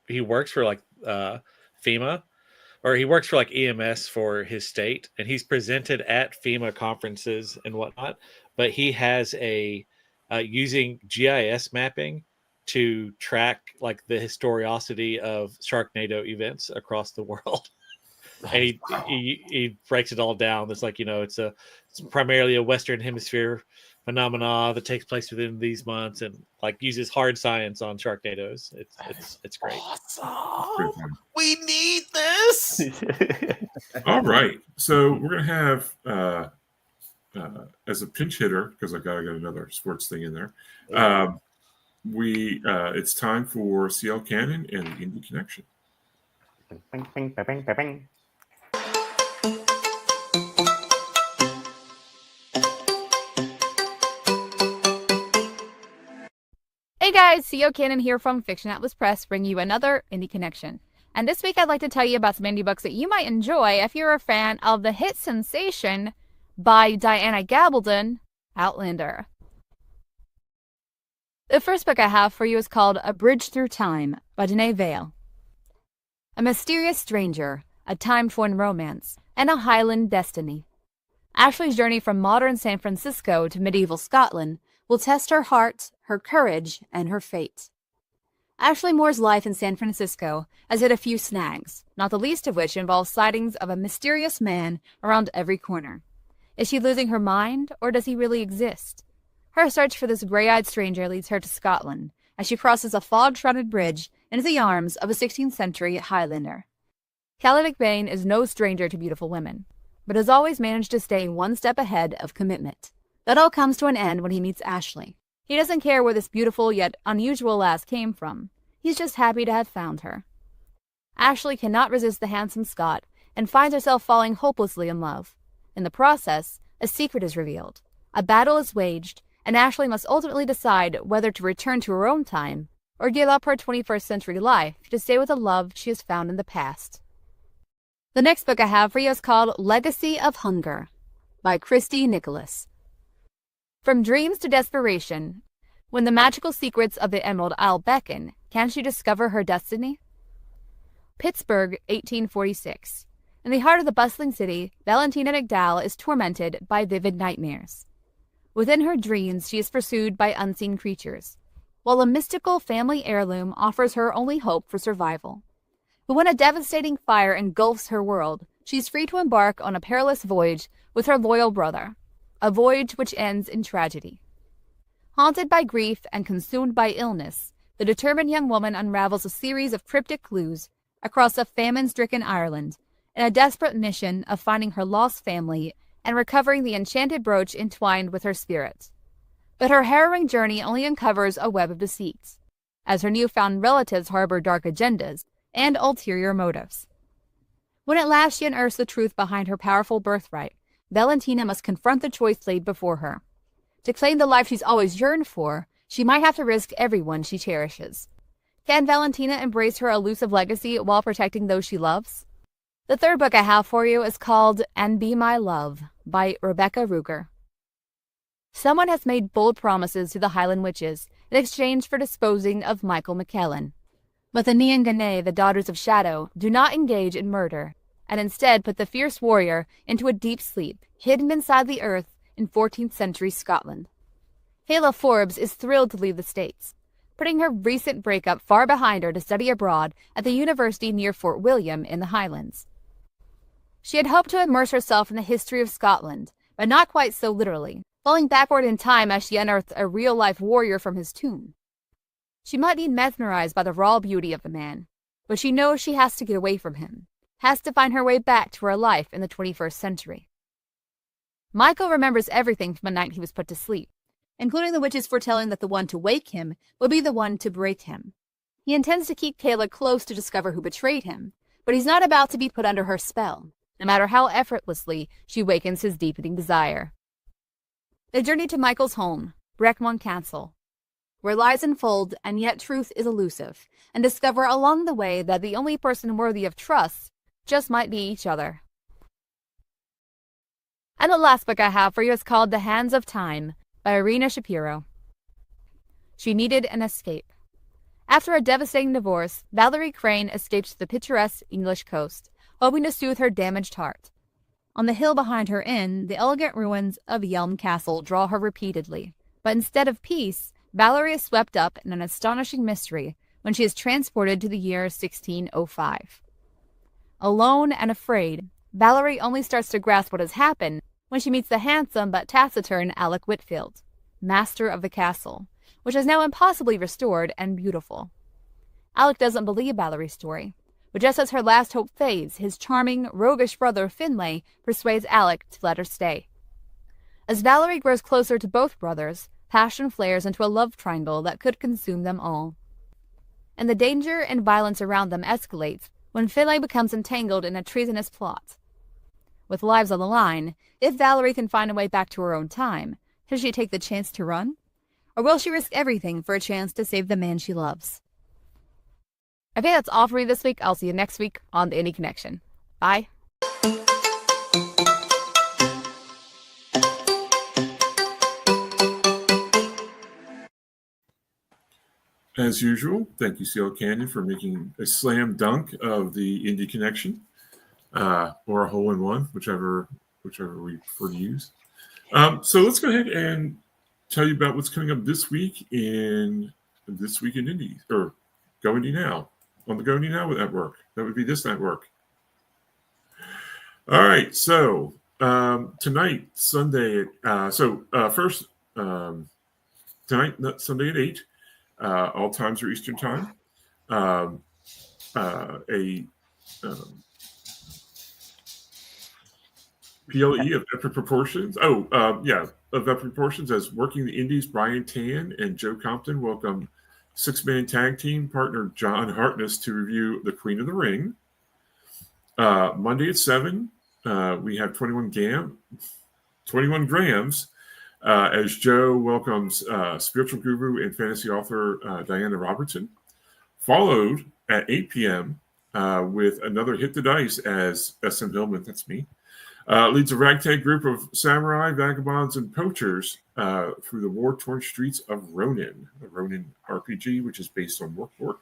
He works for like FEMA, or he works for like EMS for his state, and he's presented at FEMA conferences and whatnot. But he has using GIS mapping to track like the historicity of Sharknado events across the world. And he breaks it all down. It's like, it's primarily a Western Hemisphere phenomena that takes place within these months, and like uses hard science on Sharknadoes. It's great. Awesome. We need this. All right. So we're going to have, as a pinch hitter, because I got another sports thing in there. It's time for CL Cannon and the Indie Connection. Bing, bing, bing, bing, bing, bing. Hey guys, CEO Cannon here from Fiction Atlas Press, bringing you another Indie Connection. And this week I'd like to tell you about some indie books that you might enjoy if you're a fan of the hit sensation by Diana Gabaldon, Outlander. The first book I have for you is called A Bridge Through Time by Danae Vale. A mysterious stranger, a time-torn romance, and a Highland destiny. Ashley's journey from modern San Francisco to medieval Scotland will test her heart, her courage, and her fate. Ashley Moore's life in San Francisco has hit a few snags, not the least of which involves sightings of a mysterious man around every corner. Is she losing her mind, or does he really exist? Her search for this gray-eyed stranger leads her to Scotland, as she crosses a fog-shrouded bridge into the arms of a 16th century Highlander. Callie McBain is no stranger to beautiful women, but has always managed to stay one step ahead of commitment. That all comes to an end when he meets Ashley. He doesn't care where this beautiful yet unusual lass came from. He's just happy to have found her. Ashley cannot resist the handsome Scot and finds herself falling hopelessly in love. In the process, a secret is revealed. A battle is waged, and Ashley must ultimately decide whether to return to her own time or give up her 21st century life to stay with a love she has found in the past. The next book I have for you is called Legacy of Hunger by Christy Nicholas. From dreams to desperation, when the magical secrets of the Emerald Isle beckon, can she discover her destiny? Pittsburgh, 1846. In the heart of the bustling city, Valentina McDowell is tormented by vivid nightmares. Within her dreams, she is pursued by unseen creatures, while a mystical family heirloom offers her only hope for survival. But when a devastating fire engulfs her world, she is free to embark on a perilous voyage with her loyal brother, a voyage which ends in tragedy. Haunted by grief and consumed by illness, the determined young woman unravels a series of cryptic clues across a famine-stricken Ireland in a desperate mission of finding her lost family and recovering the enchanted brooch entwined with her spirit. But her harrowing journey only uncovers a web of deceit, as her newfound relatives harbor dark agendas and ulterior motives. When at last she unearths the truth behind her powerful birthright, Valentina must confront the choice laid before her. To claim the life she's always yearned for, she might have to risk everyone she cherishes. Can Valentina embrace her elusive legacy while protecting those she loves? The third book I have for you is called And Be My Love by Rebecca Ruger. Someone has made bold promises to the Highland witches in exchange for disposing of Michael McKellen. But the Niangane, the Daughters of Shadow, do not engage in murder, and instead put the fierce warrior into a deep sleep, hidden inside the earth in 14th century Scotland. Hala Forbes is thrilled to leave the States, putting her recent breakup far behind her to study abroad at the university near Fort William in the Highlands. She had hoped to immerse herself in the history of Scotland, but not quite so literally, falling backward in time as she unearthed a real-life warrior from his tomb. She might be mesmerized by the raw beauty of the man, but she knows she has to get away from him, has to find her way back to her life in the 21st century. Michael remembers everything from the night he was put to sleep, including the witch's foretelling that the one to wake him will be the one to break him. He intends to keep Kayla close to discover who betrayed him, but he's not about to be put under her spell, no matter how effortlessly she wakens his deepening desire. They journey to Michael's home, Breckmont Castle, where lies unfold and yet truth is elusive, and discover along the way that the only person worthy of trust just might be each other. And the last book I have for you is called The Hands of Time by Irina Shapiro. She needed an escape. After a devastating divorce, Valerie Crane escaped to the picturesque English coast, hoping to soothe her damaged heart. On the hill behind her inn, the elegant ruins of Yelm Castle draw her repeatedly, but instead of peace, Valerie is swept up in an astonishing mystery when she is transported to the year 1605. Alone and afraid, Valerie only starts to grasp what has happened when she meets the handsome but taciturn Alec Whitfield, master of the castle, which is now impossibly restored and beautiful. Alec doesn't believe Valerie's story, but just as her last hope fades, his charming, roguish brother Finlay persuades Alec to let her stay. As Valerie grows closer to both brothers, passion flares into a love triangle that could consume them all. And the danger and violence around them escalates when Finlay becomes entangled in a treasonous plot. With lives on the line, if Valerie can find a way back to her own time, should she take the chance to run? Or will she risk everything for a chance to save the man she loves? I think that's all for me this week. I'll see you next week on The Indie Connection. Bye. As usual, thank you, Cielo Canyon, for making a slam dunk of the Indie Connection, or a hole in one, whichever we prefer to use. So let's go ahead and tell you about what's coming up this week in Indie, or Go Indie Now, on the Go Indie Now network. That would be this network. All right, so tonight, Sunday, tonight, Sunday at 8. All times are Eastern time. PLE of epic proportions. Of epic proportions, as Working the Indies, Brian Tan and Joe Compton welcome six-man tag team partner John Hartness to review The Queen of the Ring. Monday at 7, we have 21 grams. As Joe welcomes spiritual guru and fantasy author Diana Robertson, followed at 8 p.m. With another Hit the Dice as SM Hillman, that's me, leads a ragtag group of samurai, vagabonds, and poachers through the war-torn streets of Ronin, the Ronin RPG, which is based on Work.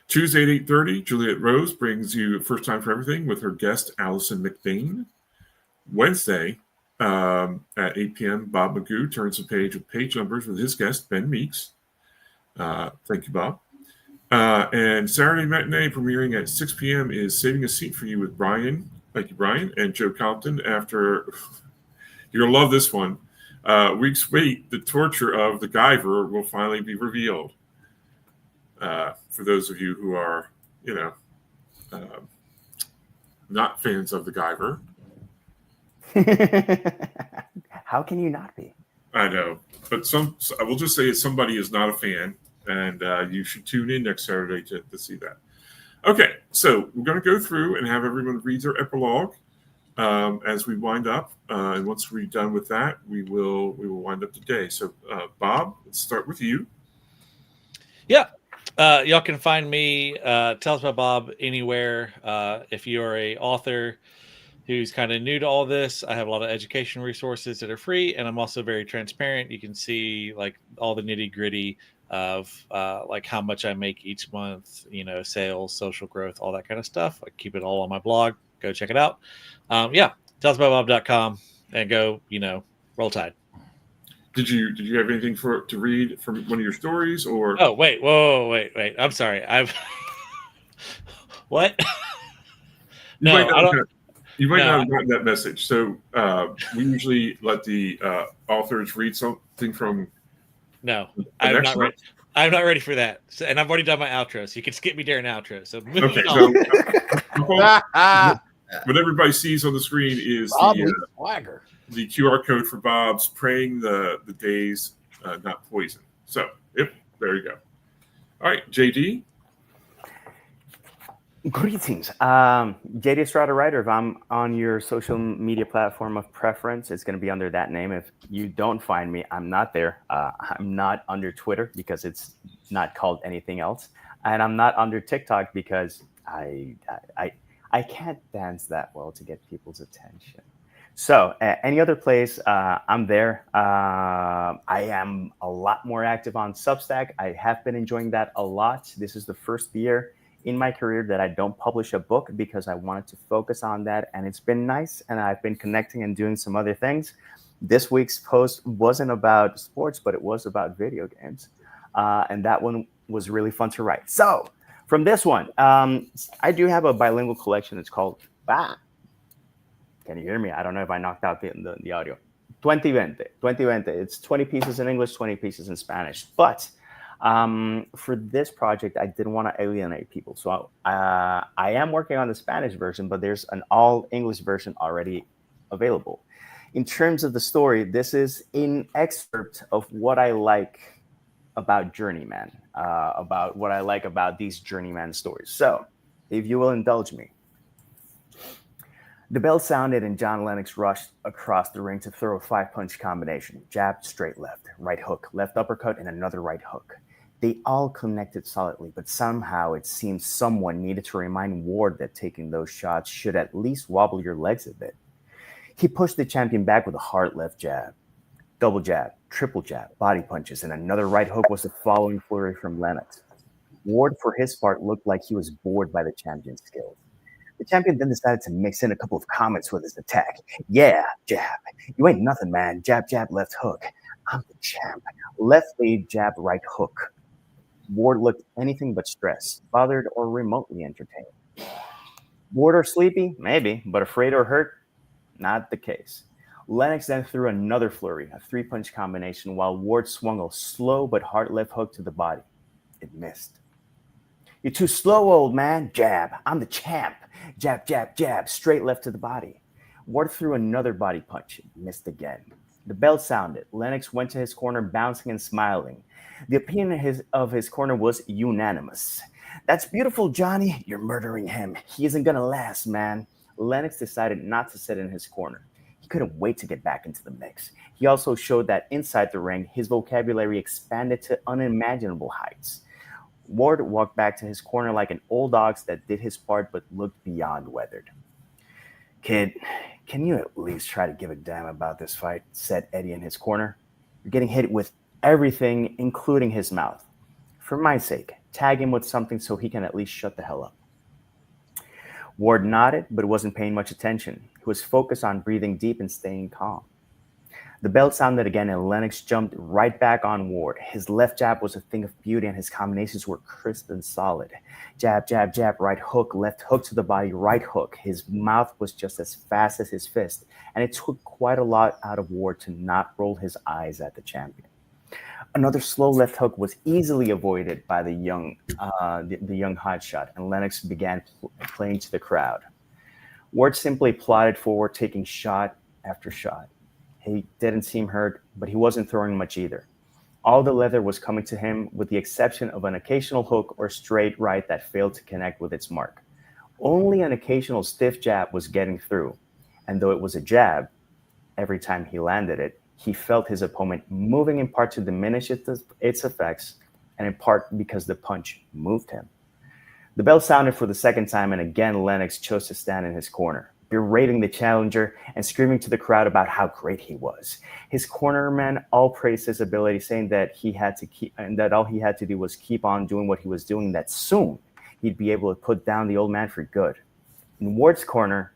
Tuesday at 8:30, Juliet Rose brings you First Time for Everything with her guest Allison McBain. Wednesday, at 8 p.m., Bob Magoo turns the page with page numbers with his guest, Ben Meeks. Thank you, Bob. And Saturday matinee premiering at 6 p.m. is Saving a Seat for You with Brian. Thank you, Brian, and Joe Compton. After, you're going to love this one. Weeks wait, the torture of the Guyver will finally be revealed. For those of you who are, not fans of the Guyver. How can you not be? I know, but I will just say somebody is not a fan, and you should tune in next Saturday to see that. Okay, so we're going to go through and have everyone read their epilogue as we wind up, and once we're done with that, we will wind up the day. So, Bob, let's start with you. Yeah. Y'all can find me, Tell Us About Bob, anywhere. If you're a author who's kind of new to all this, I have a lot of education resources that are free, and I'm also very transparent. You can see like all the nitty gritty of like how much I make each month, sales, social growth, all that kind of stuff. I keep it all on my blog. Go check it out. TellUsAboutBob.com and go, roll tide. Did you have anything to read from one of your stories, or? Oh, wait. I'm sorry. What? You might not have gotten that message. So we usually let the authors read something from. No, I've not read. I'm not ready for that. So, and I've already done my outro, so you can skip me during outro. So moving Okay, on. so what everybody sees on the screen is Bob Lee Swagger. the QR code for Bob spraying the days, not poison. So, yep, there you go. All right, JD. Greetings. JD Estrada Writer. If I'm on your social media platform of preference, it's going to be under that name. If you don't find me, I'm not there. I'm not under Twitter because it's not called anything else. And I'm not under TikTok because I can't dance that well to get people's attention. So any other place, I'm there. I am a lot more active on Substack. I have been enjoying that a lot. This is the first year in my career that I don't publish a book because I wanted to focus on that. And it's been nice. And I've been connecting and doing some other things. This week's post wasn't about sports, but it was about video games. And that one was really fun to write. So from this one, I do have a bilingual collection. It's called Bah. Can you hear me? I don't know if I knocked out the audio. 2020. It's 20 pieces in English, 20 pieces in Spanish. But for this project, I didn't want to alienate people. So I am working on the Spanish version, but there's an all English version already available. In terms of the story, this is an excerpt of what I like about Journeyman, about what I like about these Journeyman stories. So if you will indulge me. The bell sounded and John Lennox rushed across the ring to throw a 5-punch combination. Jab, straight left, right hook, left uppercut, and another right hook. They all connected solidly, but somehow it seemed someone needed to remind Ward that taking those shots should at least wobble your legs a bit. He pushed the champion back with a hard left jab. Double jab, triple jab, body punches, and another right hook was the following flurry from Lennox. Ward, for his part, looked like he was bored by the champion's skills. The champion then decided to mix in a couple of comments with his attack. Yeah, jab. You ain't nothing, man. Jab, jab, left hook. I'm the champ. Left lead, jab, right hook. Ward looked anything but stressed, bothered, or remotely entertained. Bored or sleepy? Maybe, but afraid or hurt? Not the case. Lennox then threw another flurry, a 3-punch combination, while Ward swung a slow but hard left hook to the body. It missed. You're too slow, old man. Jab. I'm the champ. Jab, jab, jab. Straight left to the body. Ward threw another body punch. Missed again. The bell sounded. Lennox went to his corner, bouncing and smiling. The opinion of his corner was unanimous. That's beautiful, Johnny. You're murdering him. He isn't going to last, man. Lennox decided not to sit in his corner. He couldn't wait to get back into the mix. He also showed that inside the ring, his vocabulary expanded to unimaginable heights. Ward walked back to his corner like an old ox that did his part but looked beyond weathered. Kid, can you at least try to give a damn about this fight? Said Eddie in his corner. You're getting hit with everything, including his mouth. For my sake, tag him with something so he can at least shut the hell up. Ward nodded, but wasn't paying much attention. He was focused on breathing deep and staying calm. The bell sounded again, and Lennox jumped right back on Ward. His left jab was a thing of beauty, and his combinations were crisp and solid. Jab, jab, jab, right hook, left hook to the body, right hook. His mouth was just as fast as his fist, and it took quite a lot out of Ward to not roll his eyes at the champion. Another slow left hook was easily avoided by the young hotshot, and Lennox began playing to the crowd. Ward simply plodded forward, taking shot after shot. He didn't seem hurt, but he wasn't throwing much either. All the leather was coming to him, with the exception of an occasional hook or straight right that failed to connect with its mark. Only an occasional stiff jab was getting through, and though it was a jab, every time he landed it, he felt his opponent moving, in part to diminish its effects, and in part because the punch moved him. The bell sounded for the second time, and again Lennox chose to stand in his corner, berating the challenger and screaming to the crowd about how great he was. His cornermen all praised his ability, saying that all he had to do was keep on doing what he was doing, that soon he'd be able to put down the old man for good. In Ward's corner,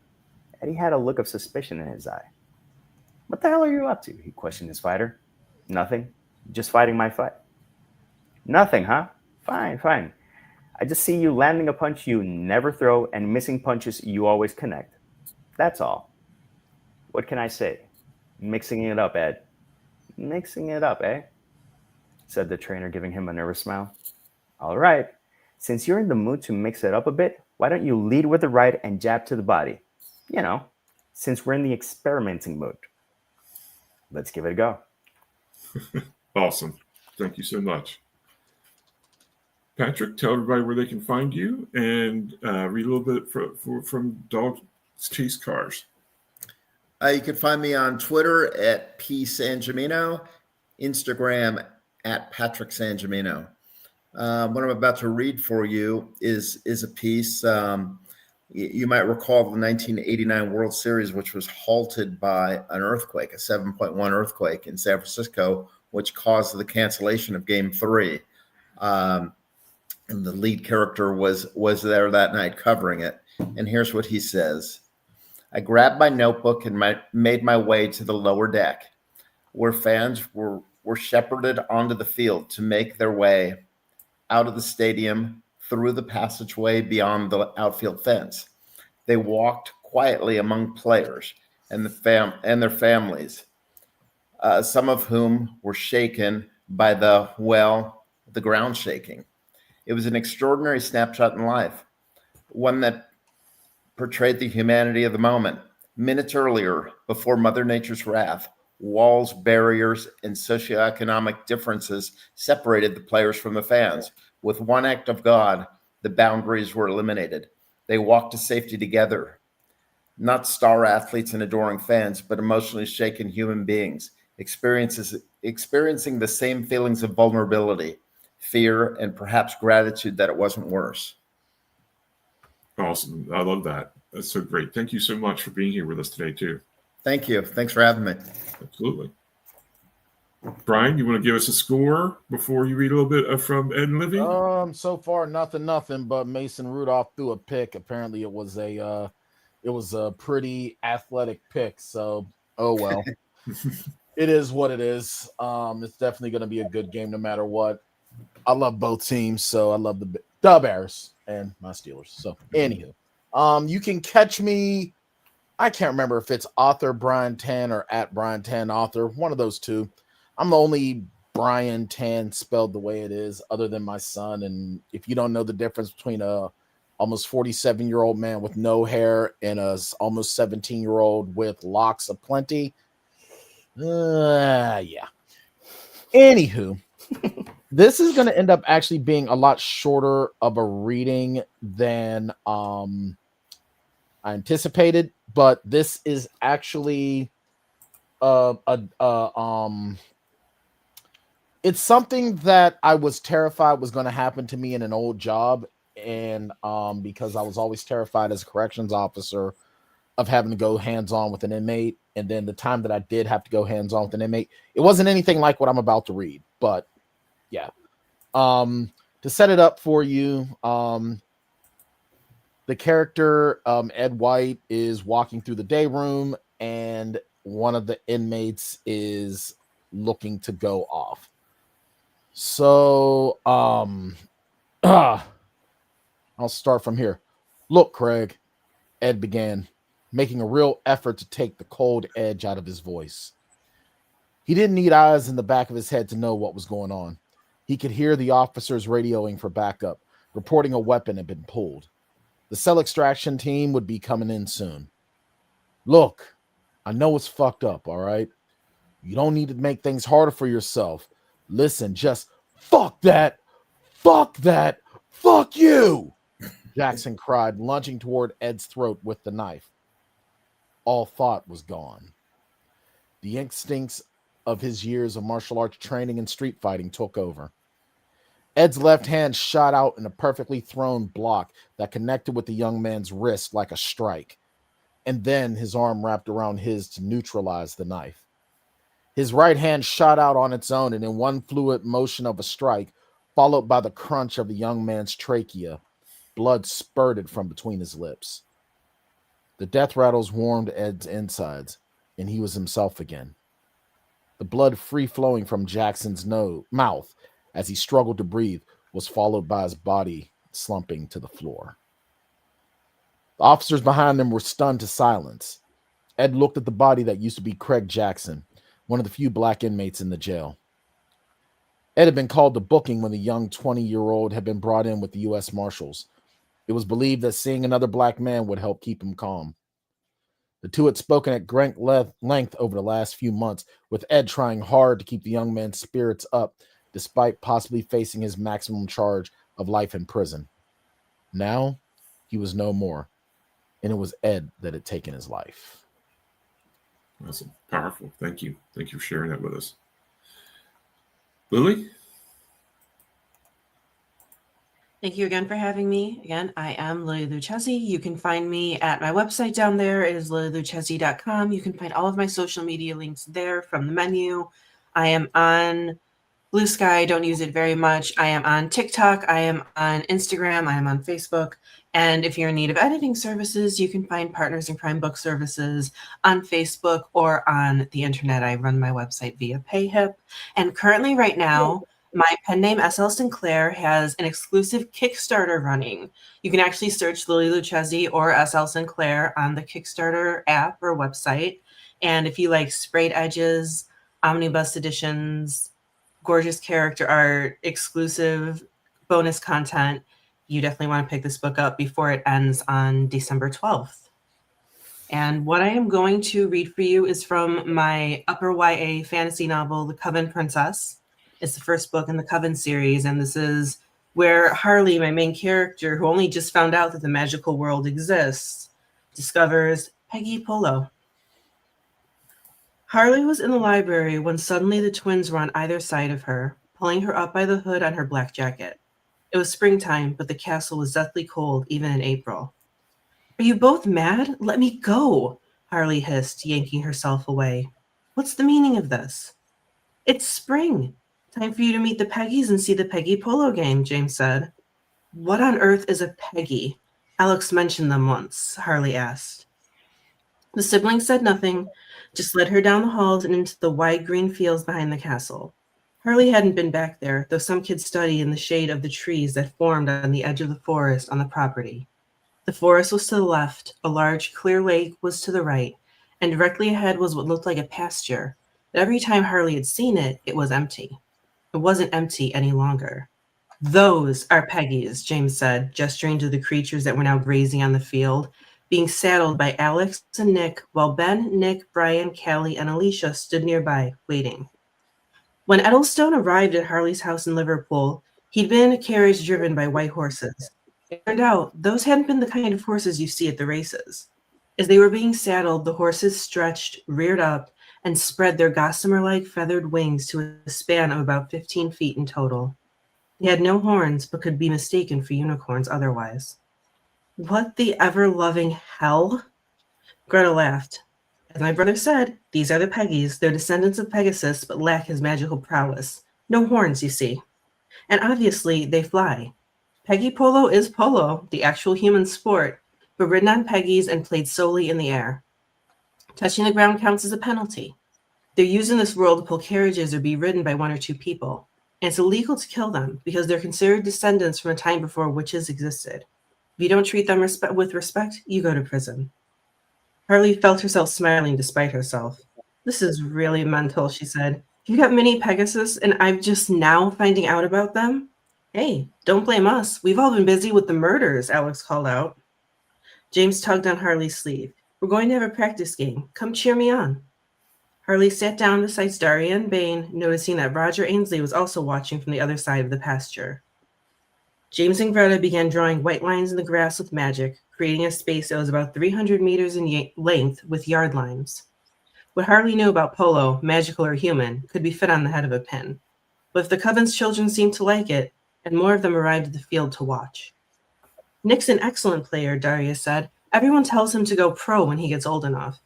Eddie had a look of suspicion in his eye. What the hell are you up to? He questioned his fighter. Nothing. Just fighting my fight. Nothing, huh? Fine. I just see you landing a punch you never throw and missing punches you always connect. That's all. What can I say? Mixing it up, Ed. Mixing it up, eh? said the trainer, giving him a nervous smile. All right. Since you're in the mood to mix it up a bit, why don't you lead with the right and jab to the body? You know, since we're in the experimenting mode. Let's give it a go. Awesome. Thank you so much. Patrick, tell everybody where they can find you and read a little bit from Dogs Chase Cars. You can find me on Twitter at P. Sangemino, Instagram at Patrick Sangemino. What I'm about to read for you is a piece. You might recall the 1989 World Series, which was halted by an earthquake, a 7.1 earthquake in San Francisco, which caused the cancellation of Game 3. And the lead character was there that night covering it. And here's what he says. I grabbed my notebook and made my way to the lower deck, where fans were shepherded onto the field to make their way out of the stadium through the passageway beyond the outfield fence. They walked quietly among players and their families, some of whom were shaken by the ground shaking. It was an extraordinary snapshot in life, one that portrayed the humanity of the moment. Minutes earlier, before Mother Nature's wrath, walls, barriers, and socioeconomic differences separated the players from the fans. With one act of God, the boundaries were eliminated. They walked to safety together, not star athletes and adoring fans, but emotionally shaken human beings, experiencing the same feelings of vulnerability, fear, and perhaps gratitude that it wasn't worse. Awesome. I love that. That's so great. Thank you so much for being here with us today, too. Thank you. Thanks for having me. Absolutely. Brian, you want to give us a score before you read a little bit from Ed and Livy? So far nothing, but Mason Rudolph threw a pick. Apparently it was a pretty athletic pick, so oh well. It is what it is. It's definitely going to be a good game no matter what. I love both teams, so I love the Bears and my Steelers. So anywho, you can catch me. I can't remember if it's author Brian Tan or at Brian Tan author, one of those two. I'm the only Brian Tan spelled the way it is, other than my son. And if you don't know the difference between a almost 47-year-old man with no hair and a almost 17-year-old with locks aplenty, yeah. Anywho, this is going to end up actually being a lot shorter of a reading than I anticipated, but this is actually it's something that I was terrified was going to happen to me in an old job, and because I was always terrified as a corrections officer of having to go hands-on with an inmate, and then the time that I did have to go hands-on with an inmate, it wasn't anything like what I'm about to read, but yeah. To set it up for you, the character Ed White is walking through the day room, and one of the inmates is looking to go off. So I'll start from here. Look, Craig, Ed began, making a real effort to take the cold edge out of his voice. He didn't need eyes in the back of his head to know what was going on. He could hear the officers radioing for backup, reporting a weapon had been pulled. The cell extraction team would be coming in soon. Look, I know it's fucked up, all right? You don't need to make things harder for yourself. Listen, just fuck that, fuck you, Jackson cried, lunging toward Ed's throat with the knife. All thought was gone. The instincts of his years of martial arts training and street fighting took over. Ed's left hand shot out in a perfectly thrown block that connected with the young man's wrist like a strike, and then his arm wrapped around his to neutralize the knife. His right hand shot out on its own, and in one fluid motion of a strike, followed by the crunch of the young man's trachea, blood spurted from between his lips. The death rattles warmed Ed's insides, and he was himself again. The blood free-flowing from Jackson's mouth as he struggled to breathe was followed by his body slumping to the floor. The officers behind them were stunned to silence. Ed looked at the body that used to be Craig Jackson, one of the few black inmates in the jail. Ed had been called to booking when the young 20-year-old had been brought in with the U.S. Marshals. It was believed that seeing another black man would help keep him calm. The two had spoken at great length over the last few months, with Ed trying hard to keep the young man's spirits up, despite possibly facing his maximum charge of life in prison. Now, he was no more, and it was Ed that had taken his life. Awesome. Powerful. Thank you. Thank you for sharing that with us. Lily? Thank you again for having me. Again, I am Lily Lucchesi. You can find me at my website down there. It is lilyluchesi.com. You can find all of my social media links there from the menu. I am on Blue Sky. I don't use it very much. I am on TikTok. I am on Instagram. I am on Facebook. And if you're in need of editing services, you can find Partners in Crime Book Services on Facebook or on the internet. I run my website via PayHip. And currently right now, my pen name SL Sinclair has an exclusive Kickstarter running. You can actually search Lily Lucchesi or SL Sinclair on the Kickstarter app or website. And if you like sprayed edges, omnibus editions, gorgeous character art, exclusive bonus content, you definitely want to pick this book up before it ends on December 12th. And what I am going to read for you is from my upper YA fantasy novel, The Coven Princess. It's the first book in the Coven series, and this is where Harley, my main character, who only just found out that the magical world exists, discovers Peggy Polo. Harley was in the library when suddenly the twins were on either side of her, pulling her up by the hood on her black jacket. It was springtime, but the castle was deathly cold, even in April. "Are you both mad? Let me go," Harley hissed, yanking herself away. "What's the meaning of this?" "It's spring. Time for you to meet the Peggies and see the Peggy Polo game," James said. "What on earth is a Peggy? Alex mentioned them once," Harley asked. The siblings said nothing, just led her down the halls and into the wide green fields behind the castle. Harley hadn't been back there, though some kids study in the shade of the trees that formed on the edge of the forest on the property. The forest was to the left, a large, clear lake was to the right, and directly ahead was what looked like a pasture. But every time Harley had seen it, it was empty. It wasn't empty any longer. "Those are Peggies," James said, gesturing to the creatures that were now grazing on the field, being saddled by Alex and Nick, while Ben, Nick, Brian, Callie, and Alicia stood nearby, waiting. When Eddlestone arrived at Harley's house in Liverpool, he'd been in a carriage driven by white horses. It turned out those hadn't been the kind of horses you see at the races. As they were being saddled, the horses stretched, reared up, and spread their gossamer-like feathered wings to a span of about 15 feet in total. They had no horns, but could be mistaken for unicorns otherwise. "What the ever-loving hell?" Greta laughed. "As my brother said, these are the Peggies. They're descendants of Pegasus, but lack his magical prowess. No horns, you see. And obviously, they fly. Peggy Polo is polo, the actual human sport, but ridden on Peggies and played solely in the air. Touching the ground counts as a penalty. They're used in this world to pull carriages or be ridden by one or two people. And it's illegal to kill them because they're considered descendants from a time before witches existed. If you don't treat them with respect, you go to prison." Harley felt herself smiling despite herself. "This is really mental," she said. "You got mini Pegasus and I'm just now finding out about them?" "Hey, don't blame us. We've all been busy with the murders," Alex called out. James tugged on Harley's sleeve. "We're going to have a practice game. Come cheer me on." Harley sat down beside Daria and Bane, noticing that Roger Ainsley was also watching from the other side of the pasture. James and Greta began drawing white lines in the grass with magic, creating a space that was about 300 meters in length with yard lines. What Harley knew about polo, magical or human, could be fit on the head of a pin. But if the Coven's children seemed to like it, and more of them arrived at the field to watch. "Nick's an excellent player," Daria said. "Everyone tells him to go pro when he gets old enough."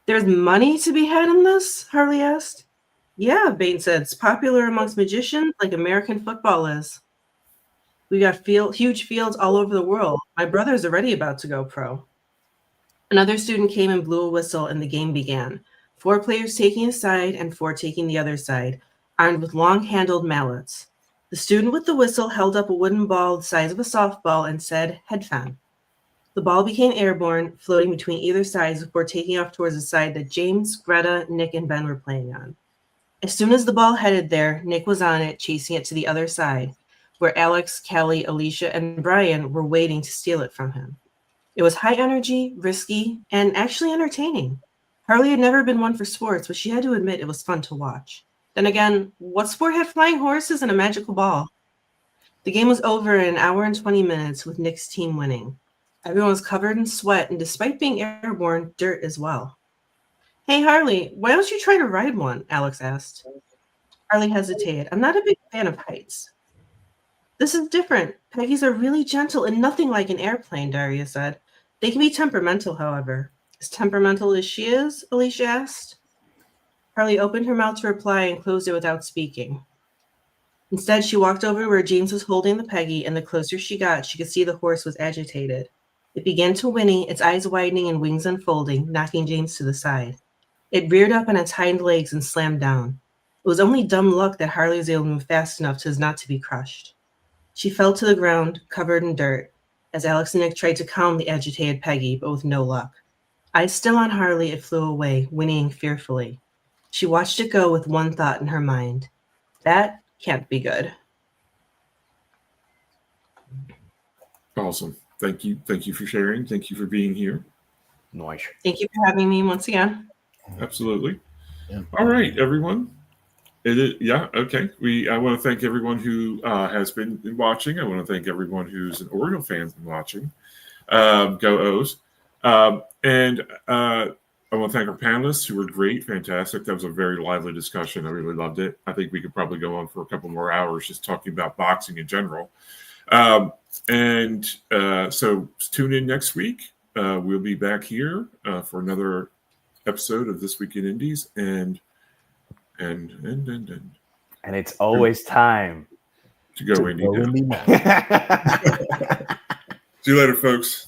"There's money to be had in this?" Harley asked. "Yeah," Bane said. "It's popular amongst magicians like American football is. We got huge fields all over the world. My brother's already about to go pro." Another student came and blew a whistle, and the game began. 4 players taking a side and 4 taking the other side, armed with long-handled mallets. The student with the whistle held up a wooden ball the size of a softball and said, "Headfan." The ball became airborne, floating between either sides before taking off towards the side that James, Greta, Nick, and Ben were playing on. As soon as the ball headed there, Nick was on it, chasing it to the other side, where Alex, Kelly, Alicia, and Brian were waiting to steal it from him. It was high energy, risky, and actually entertaining. Harley had never been one for sports, but she had to admit it was fun to watch. Then again, what sport had flying horses and a magical ball? The game was over in an hour and 20 minutes with Nick's team winning. Everyone was covered in sweat, and despite being airborne, dirt as well. Hey, Harley, why don't you try to ride one? Alex asked. Harley hesitated. I'm not a big fan of heights. This is different. Peggies are really gentle and nothing like an airplane, Daria said. They can be temperamental, however. As temperamental as she is? Alicia asked. Harley opened her mouth to reply and closed it without speaking. Instead, she walked over to where James was holding the Peggy, and the closer she got, she could see the horse was agitated. It began to whinny, its eyes widening and wings unfolding, knocking James to the side. It reared up on its hind legs and slammed down. It was only dumb luck that Harley was able to move fast enough so as not to be crushed. She fell to the ground, covered in dirt, as Alex and Nick tried to calm the agitated Peggy, but with no luck. Eyes still on Harley, it flew away, whinnying fearfully. She watched it go with one thought in her mind. That can't be good. Awesome. Thank you. Thank you for sharing. Thank you for being here. Nice. Thank you for having me once again. Absolutely. Yeah. All right, everyone. Okay. I want to thank everyone who has been watching. I want to thank everyone who's an Oriole fan and watching. Go O's. And I want to thank our panelists who were great, fantastic. That was a very lively discussion. I really loved it. I think we could probably go on for a couple more hours just talking about boxing in general. So tune in next week. We'll be back here for another episode of This Week in Indies, and it's always time to go To indie go now. indie now. See you later, folks.